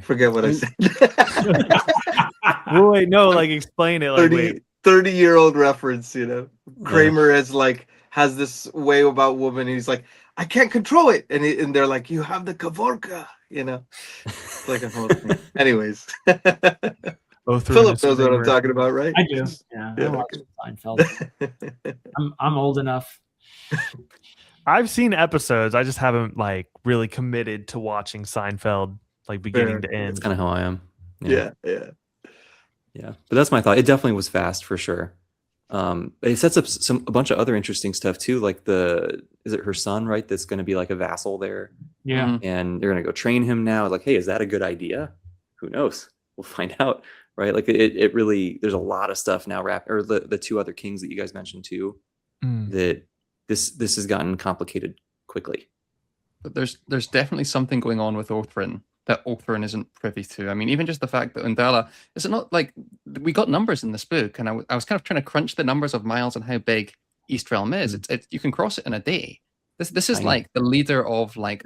forget what I mean- said. Well, wait, no, like explain it. Like, 30-year-old reference, Kramer has this way about women. He's like, I can't control it. And they're like, you have the Kavorka, It's like a whole thing. Anyways. Othrun Philip is knows what I'm Kramer. talking about, right? I do. Yeah, I watched Seinfeld. I'm old enough. I've seen episodes. I just haven't like really committed to watching Seinfeld like beginning to end. That's kind of how I am. Yeah. Yeah, but that's my thought. It definitely was fast for sure. It sets up a bunch of other interesting stuff too, like is it her son, right? That's going to be like a vassal there, Yeah. and they're going to go train him now. Like, hey, is that a good idea? Who knows? We'll find out, right? Like it really, there's a lot of stuff now. Or the two other kings that you guys mentioned too. That this has gotten complicated quickly. But there's definitely something going on with Othrun that Othrun isn't privy to. I mean, even just the fact that Undala, is it not like we got numbers in this book, and I was kind of trying to crunch the numbers of miles and how big East Realm is. It's you can cross it in a day. This is like the leader of like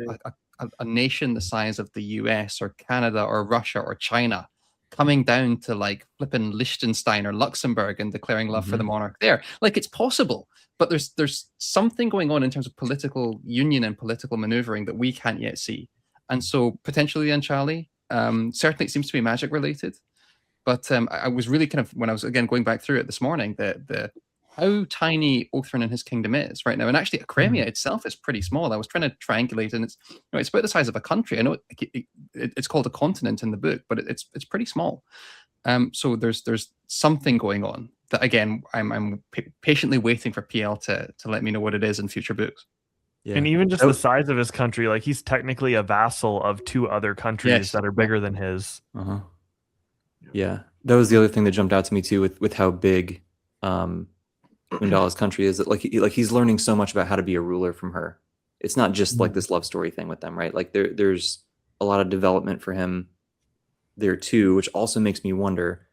a nation the size of the US or Canada or Russia or China coming down to like flipping Liechtenstein or Luxembourg and declaring love for the monarch there. Like, it's possible, but there's something going on in terms of political union and political maneuvering that we can't yet see. And so potentially Anchali, certainly it seems to be magic related. But I was really kind of, when I was again going back through it this morning, the how tiny Othrun and his kingdom is right now. And actually Crimea itself is pretty small. I was trying to triangulate, and it's it's about the size of a country. I know it's called a continent in the book, but it's pretty small. So there's something going on that, again, I'm patiently waiting for PL to let me know what it is in future books. Yeah. And even just the size of his country, like he's technically a vassal of two other countries that are bigger than his. Yeah, that was the other thing that jumped out to me too, with how big Undala's country is. That like he's learning so much about how to be a ruler from her. It's not just like this love story thing with them, right? Like there's a lot of development for him there too, which also makes me wonder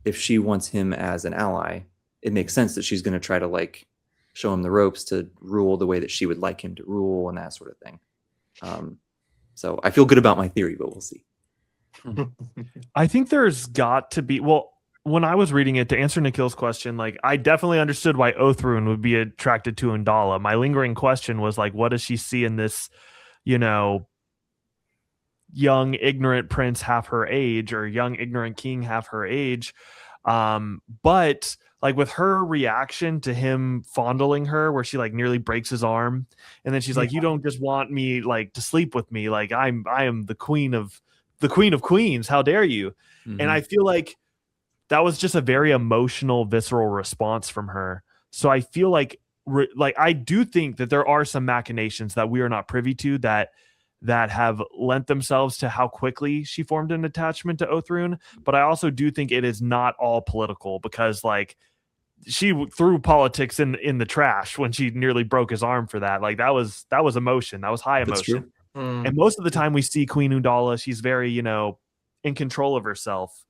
if she wants him as an ally. It makes sense that she's going to try to like show him the ropes to rule the way that she would like him to rule and that sort of thing. So I feel good about my theory, but we'll see. I think there's got to be, well, when I was reading it, to answer Nikhil's question, like I definitely understood why Othrun would be attracted to Undala. My lingering question was like, what does she see in this, young ignorant prince half her age, or young ignorant king half her age? But like with her reaction to him fondling her, where she like nearly breaks his arm, and then she's like, you don't just want me like to sleep with me, like I am the queen of queens, how dare you? And I feel like that was just a very emotional, visceral response from her. So I feel like I do think that there are some machinations that we are not privy to that have lent themselves to how quickly she formed an attachment to Othrun. But I also do think it is not all political, because like she threw politics in the trash when she nearly broke his arm for that. Like that was emotion. That was high emotion. And most of the time we see Queen Undala, she's very, in control of herself.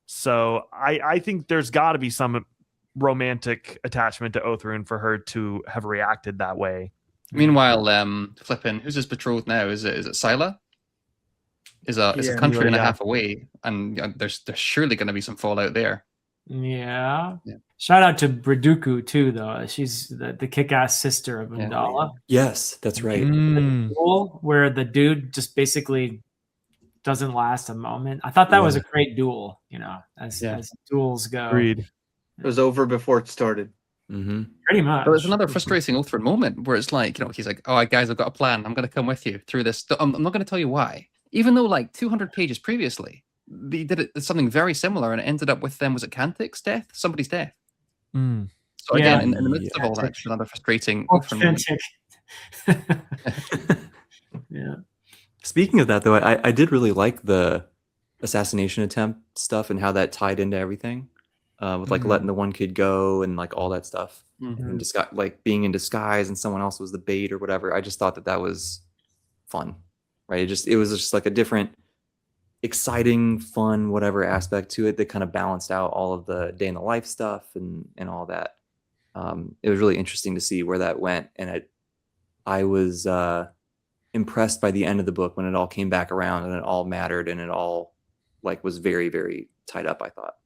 So I think there's got to be some romantic attachment to Othrun for her to have reacted that way. Meanwhile, flipping, who's his betrothed now? Is it Scylla? Is a country and a half away, and there's surely going to be some fallout there. Yeah. Shout out to Briduku too, though. She's the kick-ass sister of Undala. Yes, that's right. The duel where the dude just basically doesn't last a moment. I thought that was a great duel, as duels go. Agreed. It was over before it started. Pretty much. But there's another frustrating Othrun moment where it's like, he's like, "Oh, guys, I've got a plan. I'm going to come with you through this. I'm not going to tell you why." Even though like 200 pages previously, they did something very similar, and it ended up with them. Was it Cantic's death? Somebody's death. So again, in the midst of all that, another frustrating Othrun moment. Yeah. Speaking of that, though, I did really like the assassination attempt stuff and how that tied into everything, with like Mhm. letting the one kid go and like all that stuff, Mhm. and disguise, like being in disguise, and someone else was the bait or whatever. I just thought that was fun, right? It was just like a different, exciting, fun, whatever aspect to it that kind of balanced out all of the day in the life stuff and all that. It was really interesting to see where that went, and I was impressed by the end of the book when it all came back around and it all mattered and it all like was very, very tied up, I thought.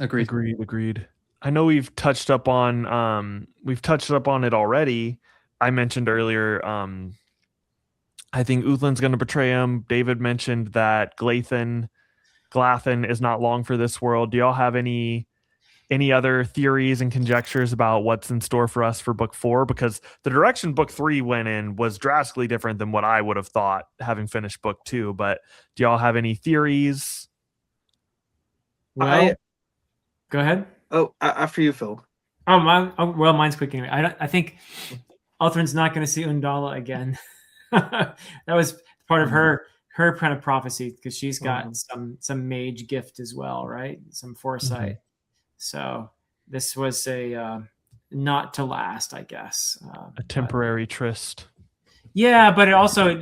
Agreed. Agreed. I know we've touched up on it already. I mentioned earlier, I think Uthlin's going to betray him. David mentioned that Glathan is not long for this world. Do y'all have any other theories and conjectures about what's in store for us for book 4? Because the direction book 3 went in was drastically different than what I would have thought having finished book 2. But do y'all have any theories? Well, go ahead. After you, Phil. Well, mine's quick anyway. I think Othrun's not going to see Undala again. That was part of her kind of prophecy, because she's got some mage gift as well, right? Some foresight. So this was a not to last, I guess. A temporary tryst. Yeah, but it also,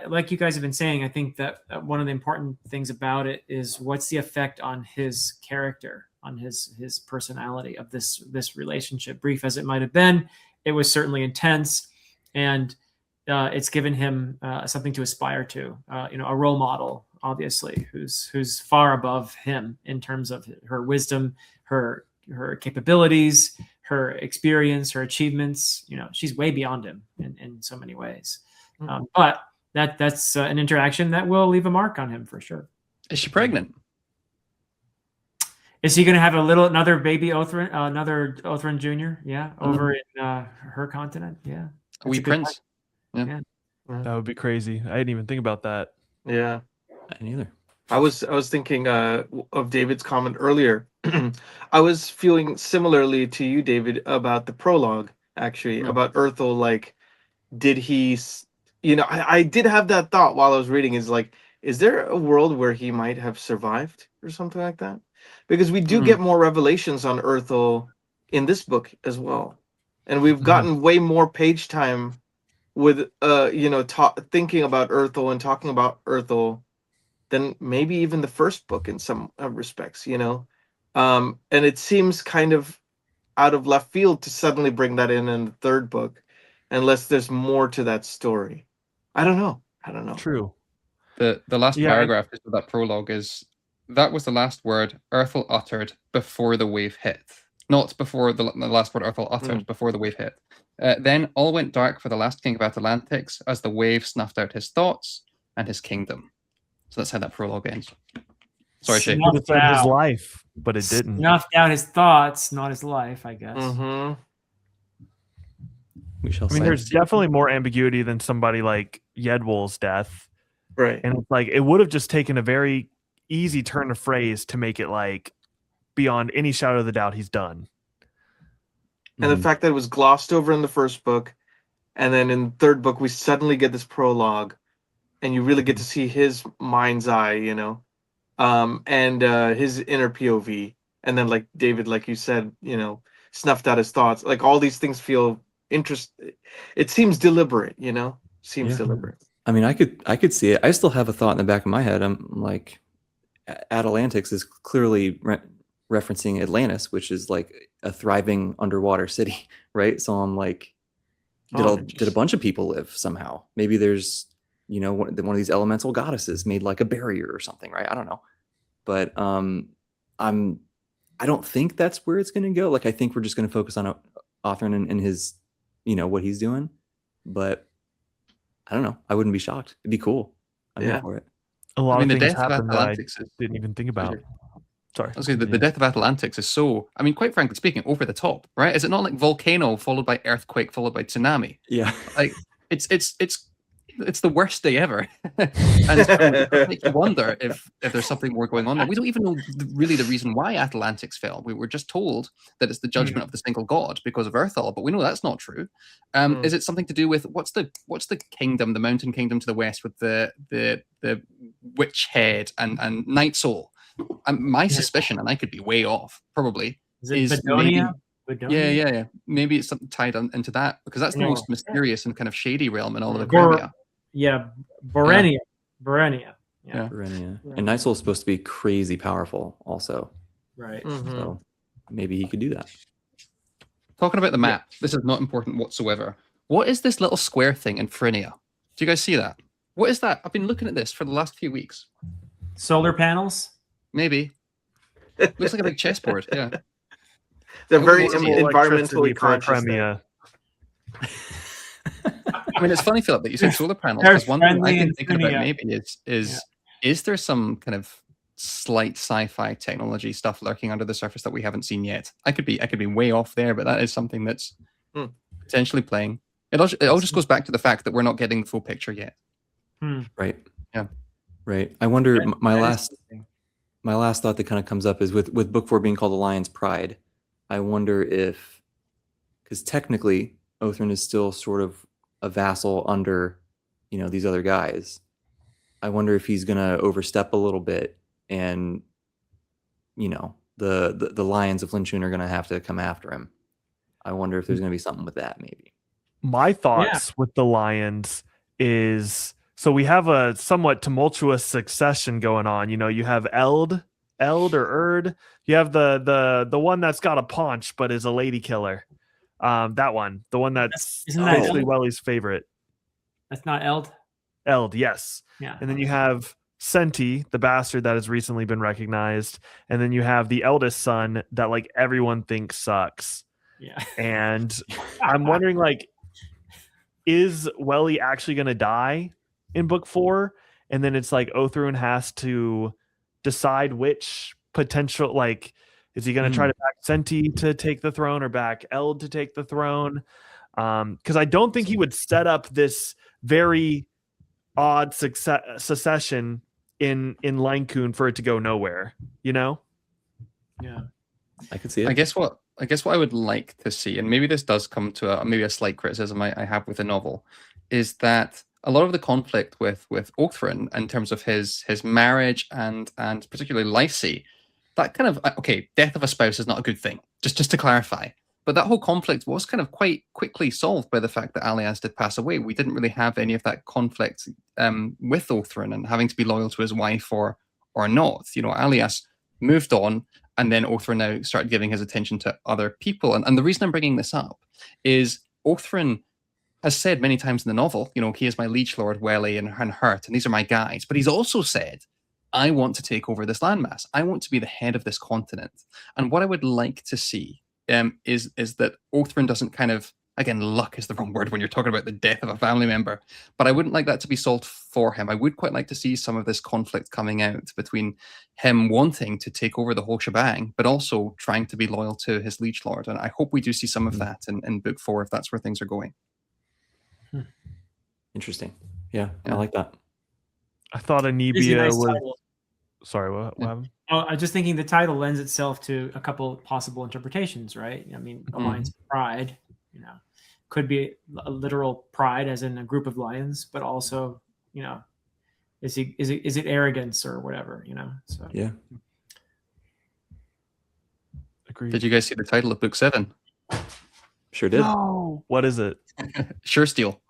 like you guys have been saying, I think that one of the important things about it is what's the effect on his character, on his personality of this relationship. Brief as it might have been, it was certainly intense, and it's given him something to aspire to. A role model, obviously, who's far above him in terms of her wisdom, her capabilities, her experience, her achievements. She's way beyond him in so many ways. But that's an interaction that will leave a mark on him for sure. Is she pregnant? Is he going to have another baby Othrun, another Othrun Jr.? Yeah, over in her continent. Yeah, A wee prince. Yeah. That would be crazy. I didn't even think about that. Yeah. I neither. I was thinking of David's comment earlier. I was feeling similarly to you, David, about the prologue, actually, about Earthel. Like, did he, I did have that thought while I was reading, is there a world where he might have survived or something like that? Because we do get more revelations on Earthel in this book as well. And we've gotten way more page time with, thinking about Earthel and talking about Earthel than maybe even the first book in some respects, and it seems kind of out of left field to suddenly bring that in the third book, unless there's more to that story. I don't know. True. The last paragraph of that prologue is, that was the last word Earthel uttered before the wave hit. Not before the last word Earthel uttered before the wave hit. Then all went dark for the last king of Atalantics as the wave snuffed out his thoughts and his kingdom. So that's how that prologue ends. Sorry, Shay. It said his life, but it didn't. Snuffed out his thoughts, not his life, I guess. We shall I mean, there's definitely more ambiguity than somebody like Yedwul's death. Right. And it's like, it would have just taken a very easy turn of phrase to make it like, beyond any shadow of the doubt, he's done. And the fact that it was glossed over in the first book, and then in the third book, we suddenly get this prologue, and you really get to see his mind's eye, and his inner POV. And then, like David, like you said, snuffed out his thoughts. Like, all these things feel it seems deliberate, deliberate. I mean, I could see it. I still have a thought in the back of my head. I'm like, Atalantics is clearly referencing Atlantis, which is like a thriving underwater city, right? So I'm like, did a bunch of people live somehow? Maybe there's, one of these elemental goddesses made like a barrier or something, right? I don't know, but I don't think that's where it's going to go. Like, I think we're just going to focus on Othrun and his, what he's doing. But I don't know. I wouldn't be shocked. It'd be cool. I'm here for it. A lot of the things death of happened that I Atalantics didn't even think about. Sorry. I was saying the death of Atalantics is so, I mean, quite frankly speaking, over the top, right? Is it not like volcano followed by earthquake followed by tsunami? Yeah. Like it's it's the worst day ever, and it makes you wonder if there's something more going on there. We don't even know really the reason why Atlantics fell. We were just told that it's the judgment of the single god because of Earthal, but we know that's not true. Is it something to do with what's the kingdom, the mountain kingdom to the west with the witch head and night soul? My suspicion, and I could be way off, probably Is it Bedonia? Yeah. Maybe it's something tied into that because that's the most mysterious and kind of shady realm in all of Bor- Aquaria. Yeah, Borenia. Yeah. Berenia. And Night Soul's supposed to be crazy powerful, also. Right. So maybe he could do that. Talking about the map, this is not important whatsoever. What is this little square thing in Phrynia? Do you guys see that? What is that? I've been looking at this for the last few weeks. Solar panels? Maybe. Looks like a big chessboard. Yeah. They're very Electricity environmentally for conscious. Premia. I mean, it's funny, Philip, that you said solar panels. They're Because one thing friendly I've been and thinking about Phrynia. maybe is there some kind of slight sci-fi technology stuff lurking under the surface that we haven't seen yet? I could be way off there, but that is something that's potentially playing. It all just goes back to the fact that we're not getting the full picture yet. Right. Yeah. Right. I wonder, my That is last thought that kind of comes up is with book 4 being called The Lion's Pride, I wonder if, because technically Othrun is still sort of a vassal under, these other guys. I wonder if he's going to overstep a little bit and, the Lions of Lynchun are going to have to come after him. I wonder if there's going to be something with that, maybe. My thoughts with the Lions is, so we have a somewhat tumultuous succession going on. You have Eld or Erd. You have the one that's got a paunch but is a lady killer. That one, the one that's Isn't that basically Eld? Welly's favorite. That's not Eld? Eld, yes. Yeah. And then you have Senti, the bastard that has recently been recognized. And then you have the eldest son that like everyone thinks sucks. Yeah. And I'm wondering, like, is Welly actually going to die in book 4? And then it's like Othrun has to decide which potential, like, is he going to try to back Senti to take the throne or back Eld to take the throne? Because I don't think he would set up this very odd secession in Lankun for it to go nowhere, Yeah. I could see it. I guess what I would like to see, and maybe this does come to maybe a slight criticism I have with the novel, is that a lot of the conflict with Othrun in terms of his marriage and particularly Lycie, that kind of death of a spouse is not a good thing. Just to clarify. But that whole conflict was kind of quite quickly solved by the fact that Aliaz did pass away. We didn't really have any of that conflict with Othrun and having to be loyal to his wife or not. Aliaz moved on, and then Othrun now started giving his attention to other people. And the reason I'm bringing this up is Othrun has said many times in the novel, he is my liege lord, Welly and Hurt, and these are my guys. But he's also said, I want to take over this landmass. I want to be the head of this continent. And what I would like to see is that Othrun doesn't kind of, again, luck is the wrong word when you're talking about the death of a family member, but I wouldn't like that to be solved for him. I would quite like to see some of this conflict coming out between him wanting to take over the whole shebang, but also trying to be loyal to his liege lord. And I hope we do see some of that in book 4, if that's where things are going. Interesting. Yeah, I like that. I thought Anibia was... Sorry, what happened? Oh, I'm just thinking the title lends itself to a couple possible interpretations, right? I mean, Alliance Pride, could be a literal pride, as in a group of lions, but also, is it arrogance or whatever, So Yeah. Agreed. Did you guys see the title of book 7? Sure did. No. What is it? Sure Steel.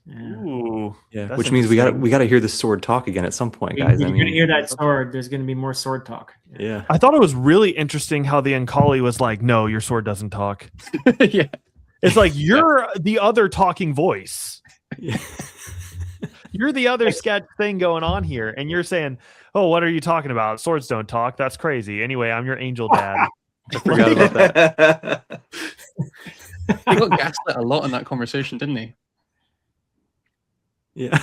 Yeah. Ooh. Yeah, That's which means we got interesting. to hear the sword talk again at some point, guys. You're gonna hear that sword. There's gonna be more sword talk. Yeah. I thought it was really interesting how the Ankali was like, no, your sword doesn't talk. Yeah. It's like, you're the other talking voice. Yeah. You're the other sketch thing going on here. And you're saying, oh, what are you talking about? Swords don't talk. That's crazy. Anyway, I'm your angel dad. I forgot about that. He got gaslit a lot in that conversation, didn't he? Yeah.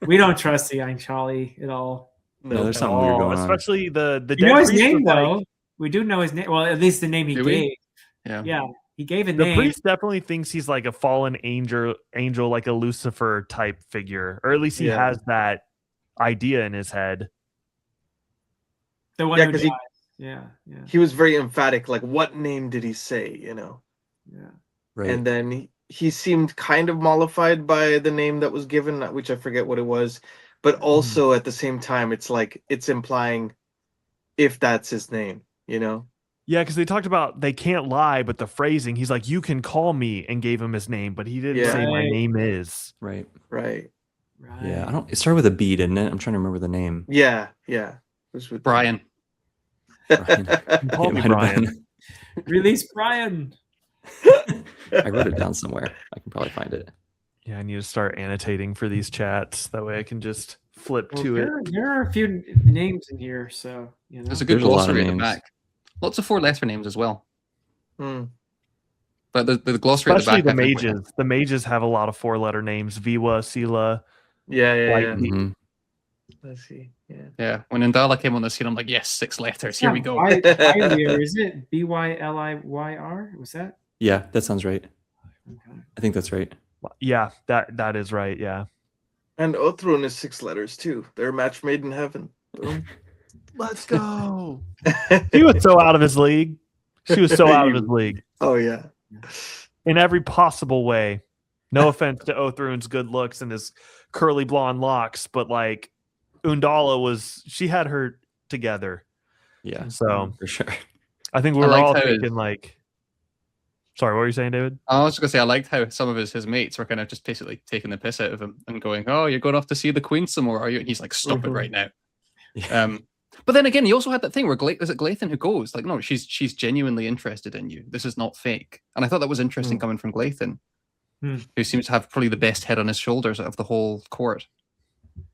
We don't trust the Ainchali at all. No, there's At something weird all, going on. especially the You know dead his priest name was like- though. We do know his name. Well, at least the name he Do we? gave. Yeah. Yeah, he gave a The name. priest definitely thinks he's like a fallen angel, like a Lucifer type figure, or at least he Yeah. has that idea in his head. The one Yeah, who 'cause dies. Yeah. He was very emphatic. Like, what name did he say? Yeah. Right. And then he seemed kind of mollified by the name that was given, which I forget what it was. But also at the same time, it's like it's implying if that's his name, Yeah, because they talked about they can't lie, but the phrasing, he's like, "You can call me," and gave him his name, but he didn't Yeah. say my Right. name is. Right. Right. Right. Yeah. I don't. It started with a B, didn't it? I'm trying to remember the name. Yeah. It was with Brian. Brian. Call It me might have Brian. been. Release Brian. I wrote it down somewhere. I can probably find it. Yeah, I need to start annotating for these chats. That way I can just flip Well, to it. there are a few names in here, so There's a good There's a lot of glossary at the names. back. Lots of 4-letter names as well. Hmm. But the glossary Especially at the the back. I think, mages. The mages have a lot of 4-letter names. Viwa, Sila. Yeah. Lightning. Mhm. Let's see. Yeah. Yeah, when Undala came on the scene, I'm like, yes, 6 letters. Here we go. Bylyr, is it Bylyr? Was that? Yeah, that sounds right. Okay. I think that's right. Yeah, that is right. Yeah. And Othrun is 6 letters too. They're a match made in heaven. Boom. Let's go. He was so out of his league. She was so out of his league Oh yeah. in every possible way. No offense to Othrun's good looks and his curly blonde locks, but like Undala she had her together. Yeah, So for sure. I think we I were liked all how thinking like, sorry, what were you saying, David? I was just gonna say I liked how some of his mates were kind of just basically taking the piss out of him and going, "Oh, you're going off to see the Queen some more, are you?" And he's like, "Stop it right now." Yeah. But then again, he also had that thing where is it Glathan who goes like, "No, she's genuinely interested in you. This is not fake." And I thought that was interesting coming from Glathan, who seems to have probably the best head on his shoulders out of the whole court.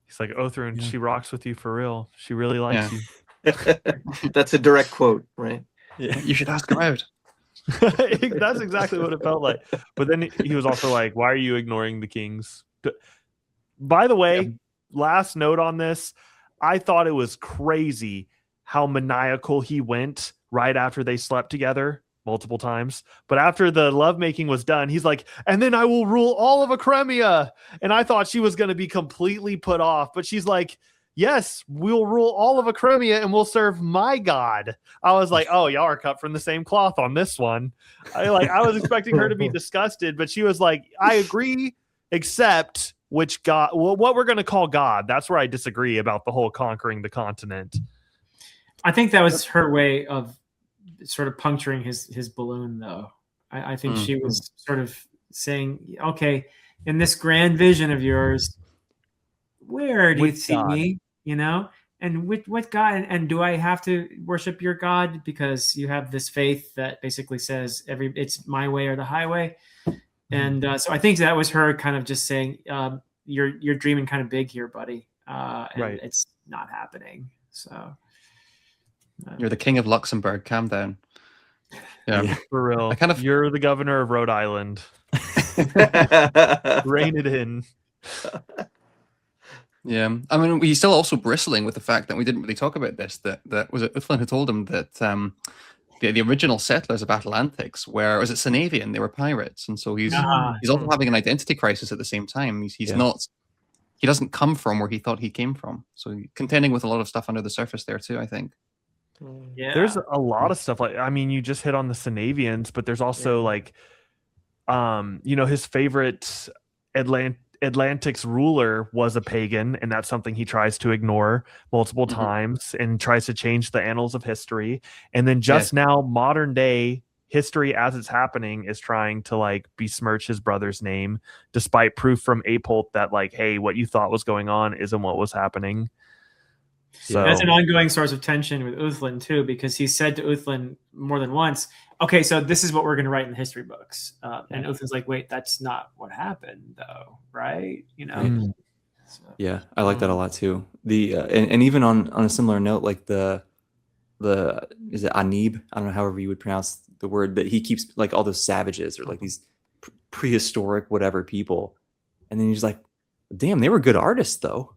He's like, Othrun, she rocks with you for real. She really likes you. That's a direct quote, right? Yeah. You should ask her out. That's exactly what it felt like. But then he was also like, why are you ignoring the kings? By the way, last note on this, I thought it was crazy how maniacal he went right after they slept together multiple times. But after the lovemaking was done, he's like, and then I will rule all of Acremia. And I thought she was going to be completely put off, but she's like, yes, we'll rule all of Acremia and we'll serve my god. I was like, oh, y'all are cut from the same cloth on this one. I was expecting her to be disgusted, but she was like, I agree, except which god, well, what we're going to call God. That's where I disagree about the whole conquering the continent. I think that was her way of sort of puncturing his balloon, though. I think she was sort of saying, okay, in this grand vision of yours, where do you Which see God? me? And what God? And do I have to worship your God because you have this faith that basically says it's my way or the highway? And so I think that was her kind of just saying, you're dreaming kind of big here, buddy, and Right. it's not happening. So You're the king of Luxembourg. Calm down. Yeah. For real. You're the governor of Rhode Island. Rein it in. Yeah, I mean, he's still also bristling with the fact that we didn't really talk about this. That was it. Uthlin who told him that the original settlers of Atlantics was it Sanavian? They were pirates, and so he's also having an identity crisis at the same time. He's not. He doesn't come from where he thought he came from. So contending with a lot of stuff under the surface there too, I think. Yeah, There's a lot of stuff. Like, I mean, you just hit on the Sanavians, but there's also like, his favorite Atlantic's ruler was a pagan, and that's something he tries to ignore multiple times and tries to change the annals of history. And then just now, modern day history as it's happening is trying to like besmirch his brother's name, despite proof from Apult that like, hey, what you thought was going on isn't what was happening. So that's an ongoing source of tension with Uthlin too, because he said to Uthlin more than once, okay, so this is what we're going to write in the history books. And Uthlin's like, wait, that's not what happened though, right? So, Yeah, I like that a lot too. The and even on a similar note, like the is it Anib? I don't know however you would pronounce the word, that he keeps like all those savages or like these prehistoric whatever people, and then he's like, damn, they were good artists though.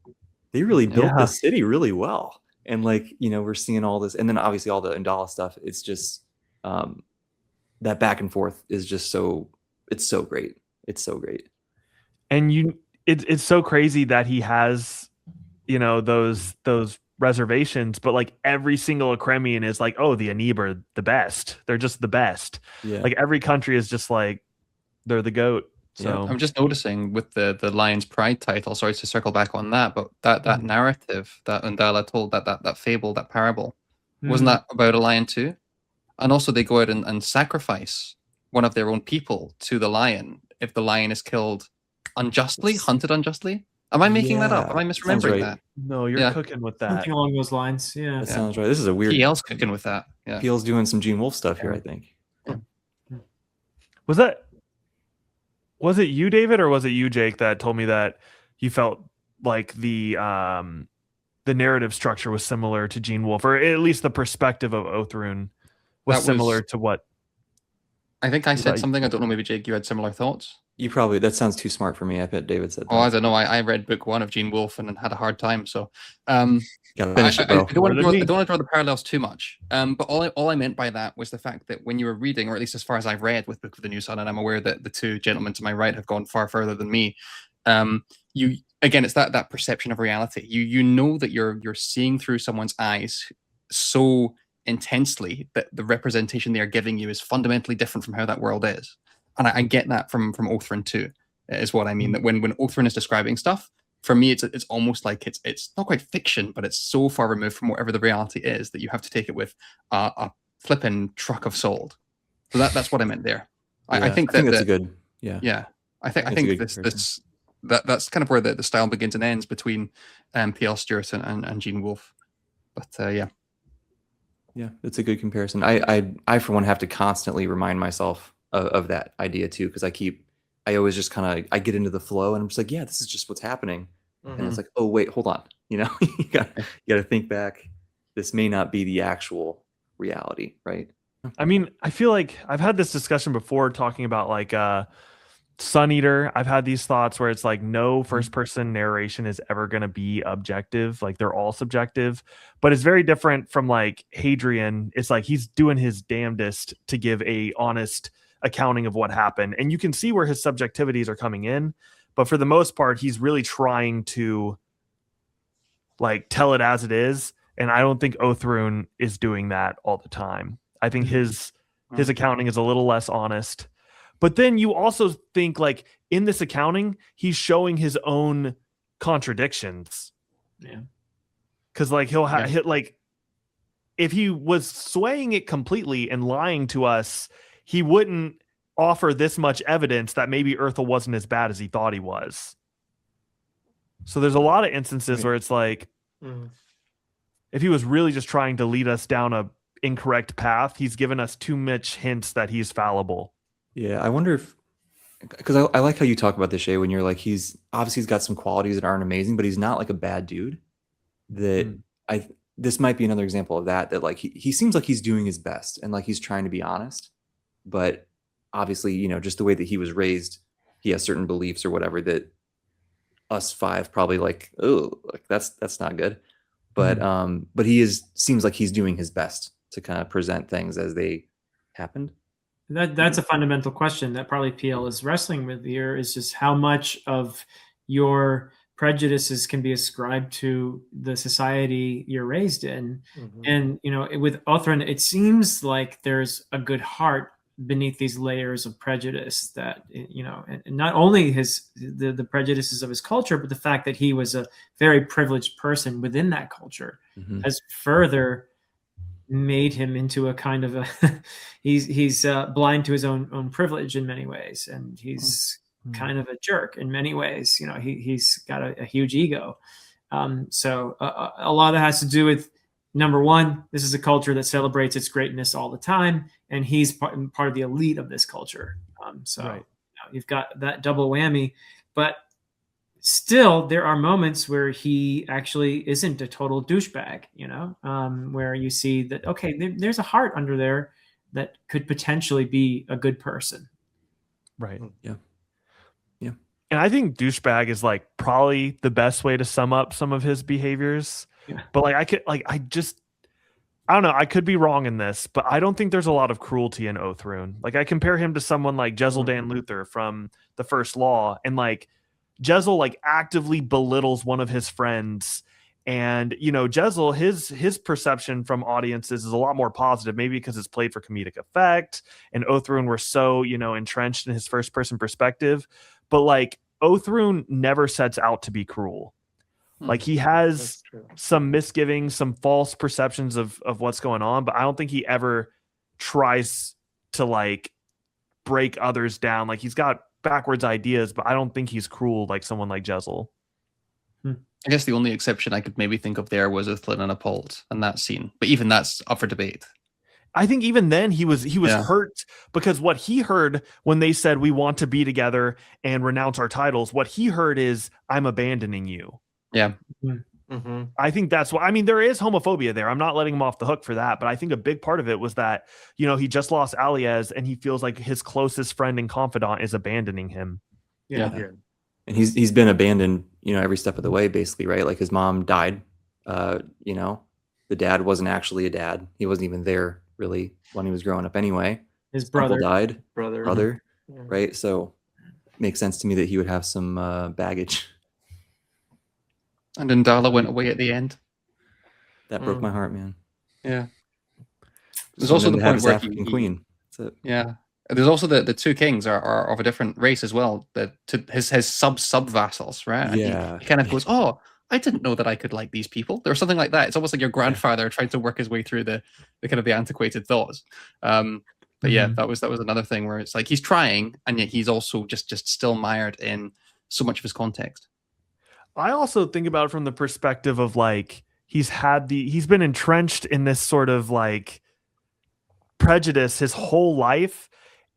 They really built this city really well. And like, we're seeing all this, and then obviously all the Undala stuff. It's just that back and forth is just it's so great. It's so great. And it's so crazy that he has, those reservations, but like every single Akremian is like, oh, the Anib are the best. They're just the best. Yeah. Like every country is just like, they're the GOAT. So I'm just noticing with the Lion's Pride title, sorry to circle back on that, but that narrative that Undala told, that fable, that parable, wasn't that about a lion too? And also they go out and sacrifice one of their own people to the lion if the lion is killed unjustly, hunted unjustly. Am I making that up? Am I misremembering right. that? no, you're cooking with that. Something along those lines. Yeah. That sounds right. This is a weird. PL's cooking with that. Yeah. PL's doing some Gene Wolfe stuff here, I think. Was it you, David, or was it you, Jake, that told me that you felt like the narrative structure was similar to Gene Wolfe, or at least the perspective of Othrun was similar to what? I think I said something. I don't know. Maybe Jake, you had similar thoughts. You probably, that sounds too smart for me. I bet David said that. Oh, I don't know. I read book 1 of Gene Wolfe and had a hard time. So Gotta finish it, bro. I don't want to draw the parallels too much. But all I meant by that was the fact that when you were reading, or at least as far as I've read with Book of the New Sun, and I'm aware that the two gentlemen to my right have gone far further than me. You again, it's that perception of reality. You know that you're seeing through someone's eyes so intensely that the representation they are giving you is fundamentally different from how that world is. And I get that from Othrun too, is what I mean. That when Othrun is describing stuff, for me, it's almost like it's not quite fiction, but it's so far removed from whatever the reality is that you have to take it with a flippin' truck of salt. So that's what I meant there. Yeah, I think that's a good. Yeah. I think that's kind of where the style begins and ends between P.L. Stewart and Gene Wolfe. But Yeah, that's a good comparison. I for one have to constantly remind myself of that idea too, because I always just kind of I get into the flow and I'm just like, yeah, this is just what's happening, and it's like, oh wait, hold on, you gotta think back. This may not be the actual reality, right? I mean, I feel like I've had this discussion before talking about like Sun Eater. I've had these thoughts where it's like no first person narration is ever going to be objective. Like they're all subjective, but it's very different from like Hadrian. It's like he's doing his damnedest to give a honest accounting of what happened. And you can see where his subjectivities are coming in, but for the most part, he's really trying to like tell it as it is. And I don't think Othrun is doing that all the time. I think his accounting is a little less honest. But then you also think like in this accounting, he's showing his own contradictions. Yeah. Cause like he'll have like if he was swaying it completely and lying to us, he wouldn't offer this much evidence that maybe Urthel wasn't as bad as he thought he was. So there's a lot of instances where it's like if he was really just trying to lead us down a incorrect path, he's given us too much hints that he's fallible. Yeah, I wonder if, because I like how you talk about this, Shay, when you're like, he's got some qualities that aren't amazing, but he's not like a bad dude. That this might be another example of that like he seems like he's doing his best and like he's trying to be honest, but obviously, just the way that he was raised, he has certain beliefs or whatever that us five probably like, oh, like that's not good. But but seems like he's doing his best to kind of present things as they happened. That's a fundamental question that probably PL is wrestling with here, is just how much of your prejudices can be ascribed to the society you're raised in. And, with Othrun, it seems like there's a good heart beneath these layers of prejudice that, and not only the prejudices of his culture, but the fact that he was a very privileged person within that culture has further made him into a kind of a he's blind to his own privilege in many ways, and he's kind of a jerk in many ways. He's got a huge ego. So a lot of that has to do with, number one, this is a culture that celebrates its greatness all the time, and he's part of the elite of this culture. You've got that double whammy, but still, there are moments where he actually isn't a total douchebag, where you see that, okay, there's a heart under there that could potentially be a good person. Right. Yeah. And I think douchebag is like probably the best way to sum up some of his behaviors. Yeah. But like I don't know. I could be wrong in this, but I don't think there's a lot of cruelty in Othrun. Like I compare him to someone like Jezzel Dan Luther from the First Law, and like Jezzel like actively belittles one of his friends, and Jezzel, his perception from audiences is a lot more positive, maybe because it's played for comedic effect, and Othrun were so entrenched in his first person perspective, but like Othrun never sets out to be cruel. Like he has some misgivings, some false perceptions of what's going on, but I don't think he ever tries to like break others down. Like he's got backwards ideas, but I don't think he's cruel like someone like Jezzel. I guess the only exception I could maybe think of there was Uthlin and Appold and that scene, but even that's up for debate. I think even then he was hurt because what he heard when they said we want to be together and renounce our titles, what he heard is I'm abandoning you. Yeah. Mm-hmm. I think that's why. I mean, there is homophobia there. I'm not letting him off the hook for that, but I think a big part of it was that he just lost Aliaz and he feels like his closest friend and confidant is abandoning him. Yeah. And he's been abandoned, every step of the way, basically, right? Like his mom died. The dad wasn't actually a dad. He wasn't even there really when he was growing up anyway. His brother uncle died. Brother. Yeah. Right? So it makes sense to me that he would have some baggage. And Undala went away at the end. That broke my heart, man. Yeah. There's Just also wanted the to have point his where African queen. That's it. Yeah. There's also the two kings are of a different race as well. His sub vassals, right? And Yeah. he kind of goes, "Oh, I didn't know that I could like these people." There was something like that. It's almost like your grandfather trying to work his way through the kind of the antiquated thoughts. But yeah, that was another thing where it's like he's trying, and yet he's also just still mired in so much of his context. I also think about it from the perspective of like he's been entrenched in this sort of like prejudice his whole life,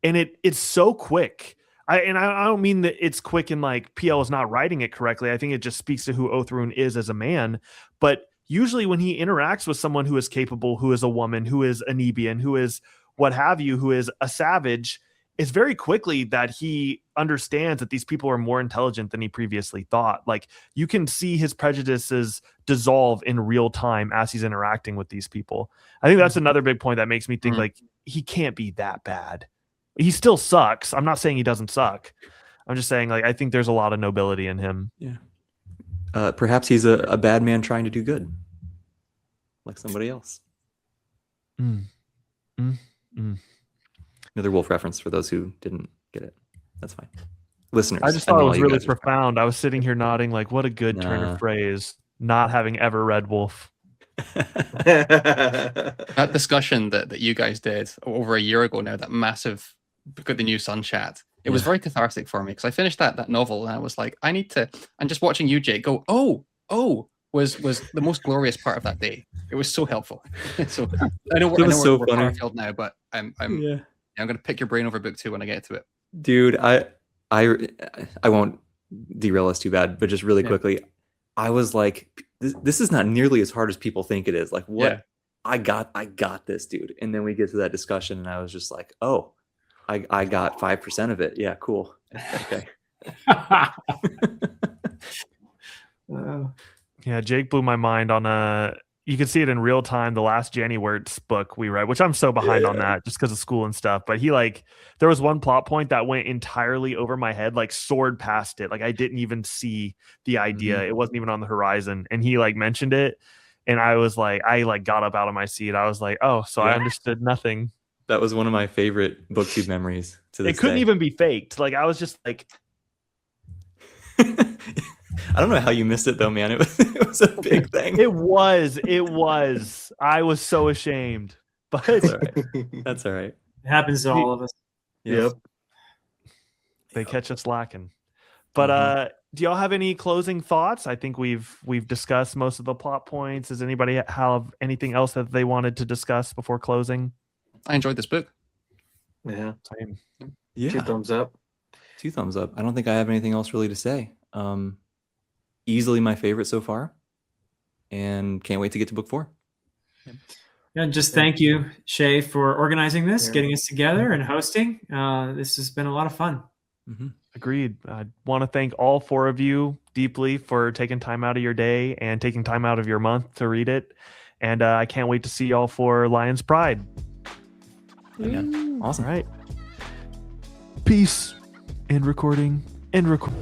and it's so quick. I don't mean that it's quick and like PL is not writing it correctly. I think it just speaks to who Othrun is as a man. But usually when he interacts with someone who is capable, who is a woman, who is a Nebian, who is what have you, who is a savage, it's very quickly that he understands that these people are more intelligent than he previously thought. Like you can see his prejudices dissolve in real time as he's interacting with these people. I think that's another big point that makes me think like he can't be that bad. He still sucks. I'm not saying he doesn't suck. I'm just saying like I think there's a lot of nobility in him. Yeah. Perhaps he's a bad man trying to do good, like somebody else. Another wolf reference for those who didn't get it. That's fine. Listeners, I just thought it know was you really guys are profound. I was sitting here nodding like, what a good turn Nah. of phrase, not having ever read Wolf. That discussion that you guys did over a year ago now, that massive Book of the New Sun chat, it was very cathartic for me because I finished that novel and I was like, I need to. And just watching you, Jake, go, oh, was the most glorious part of that day. It was so helpful. So I know we're funny. Farfield now, but I'm going to pick your brain over book 2 when I get to it. Dude, I won't derail us too bad, but just really quickly, I was like, this is not nearly as hard as people think it is. Like, what? Yeah. I got this, dude. And then we get to that discussion, and I was just like, oh, I got 5% of it. Yeah, cool. Okay. Yeah, Jake blew my mind on you can see it in real time, the last Jenny Wirtz book we read, which I'm so behind on that just because of school and stuff. But he there was one plot point that went entirely over my head, like soared past it. Like I didn't even see the idea. It wasn't even on the horizon. And he mentioned it. And I was like, I got up out of my seat. I was like, oh, so I understood nothing. That was one of my favorite BookTube memories to this It couldn't day. even be faked. Like I was just like, I don't know how you missed it though, man. It was a big thing. It was. I was so ashamed. But That's all right. That's all right. It happens to all of us. Yep. They catch us lacking. But do y'all have any closing thoughts? I think we've discussed most of the plot points. Does anybody have anything else that they wanted to discuss before closing? I enjoyed this book. Yeah. Same. Yeah. 2 thumbs up. 2 thumbs up. I don't think I have anything else really to say. Easily my favorite so far, and can't wait to get to book 4. And just thank you, Shay, for organizing this, getting us together, and hosting. This has been a lot of fun. Agreed. I want to thank all 4 of you deeply for taking time out of your day and taking time out of your month to read it. And I can't wait to see y'all for Lion's Pride. Awesome. All right. Peace. End recording. End record.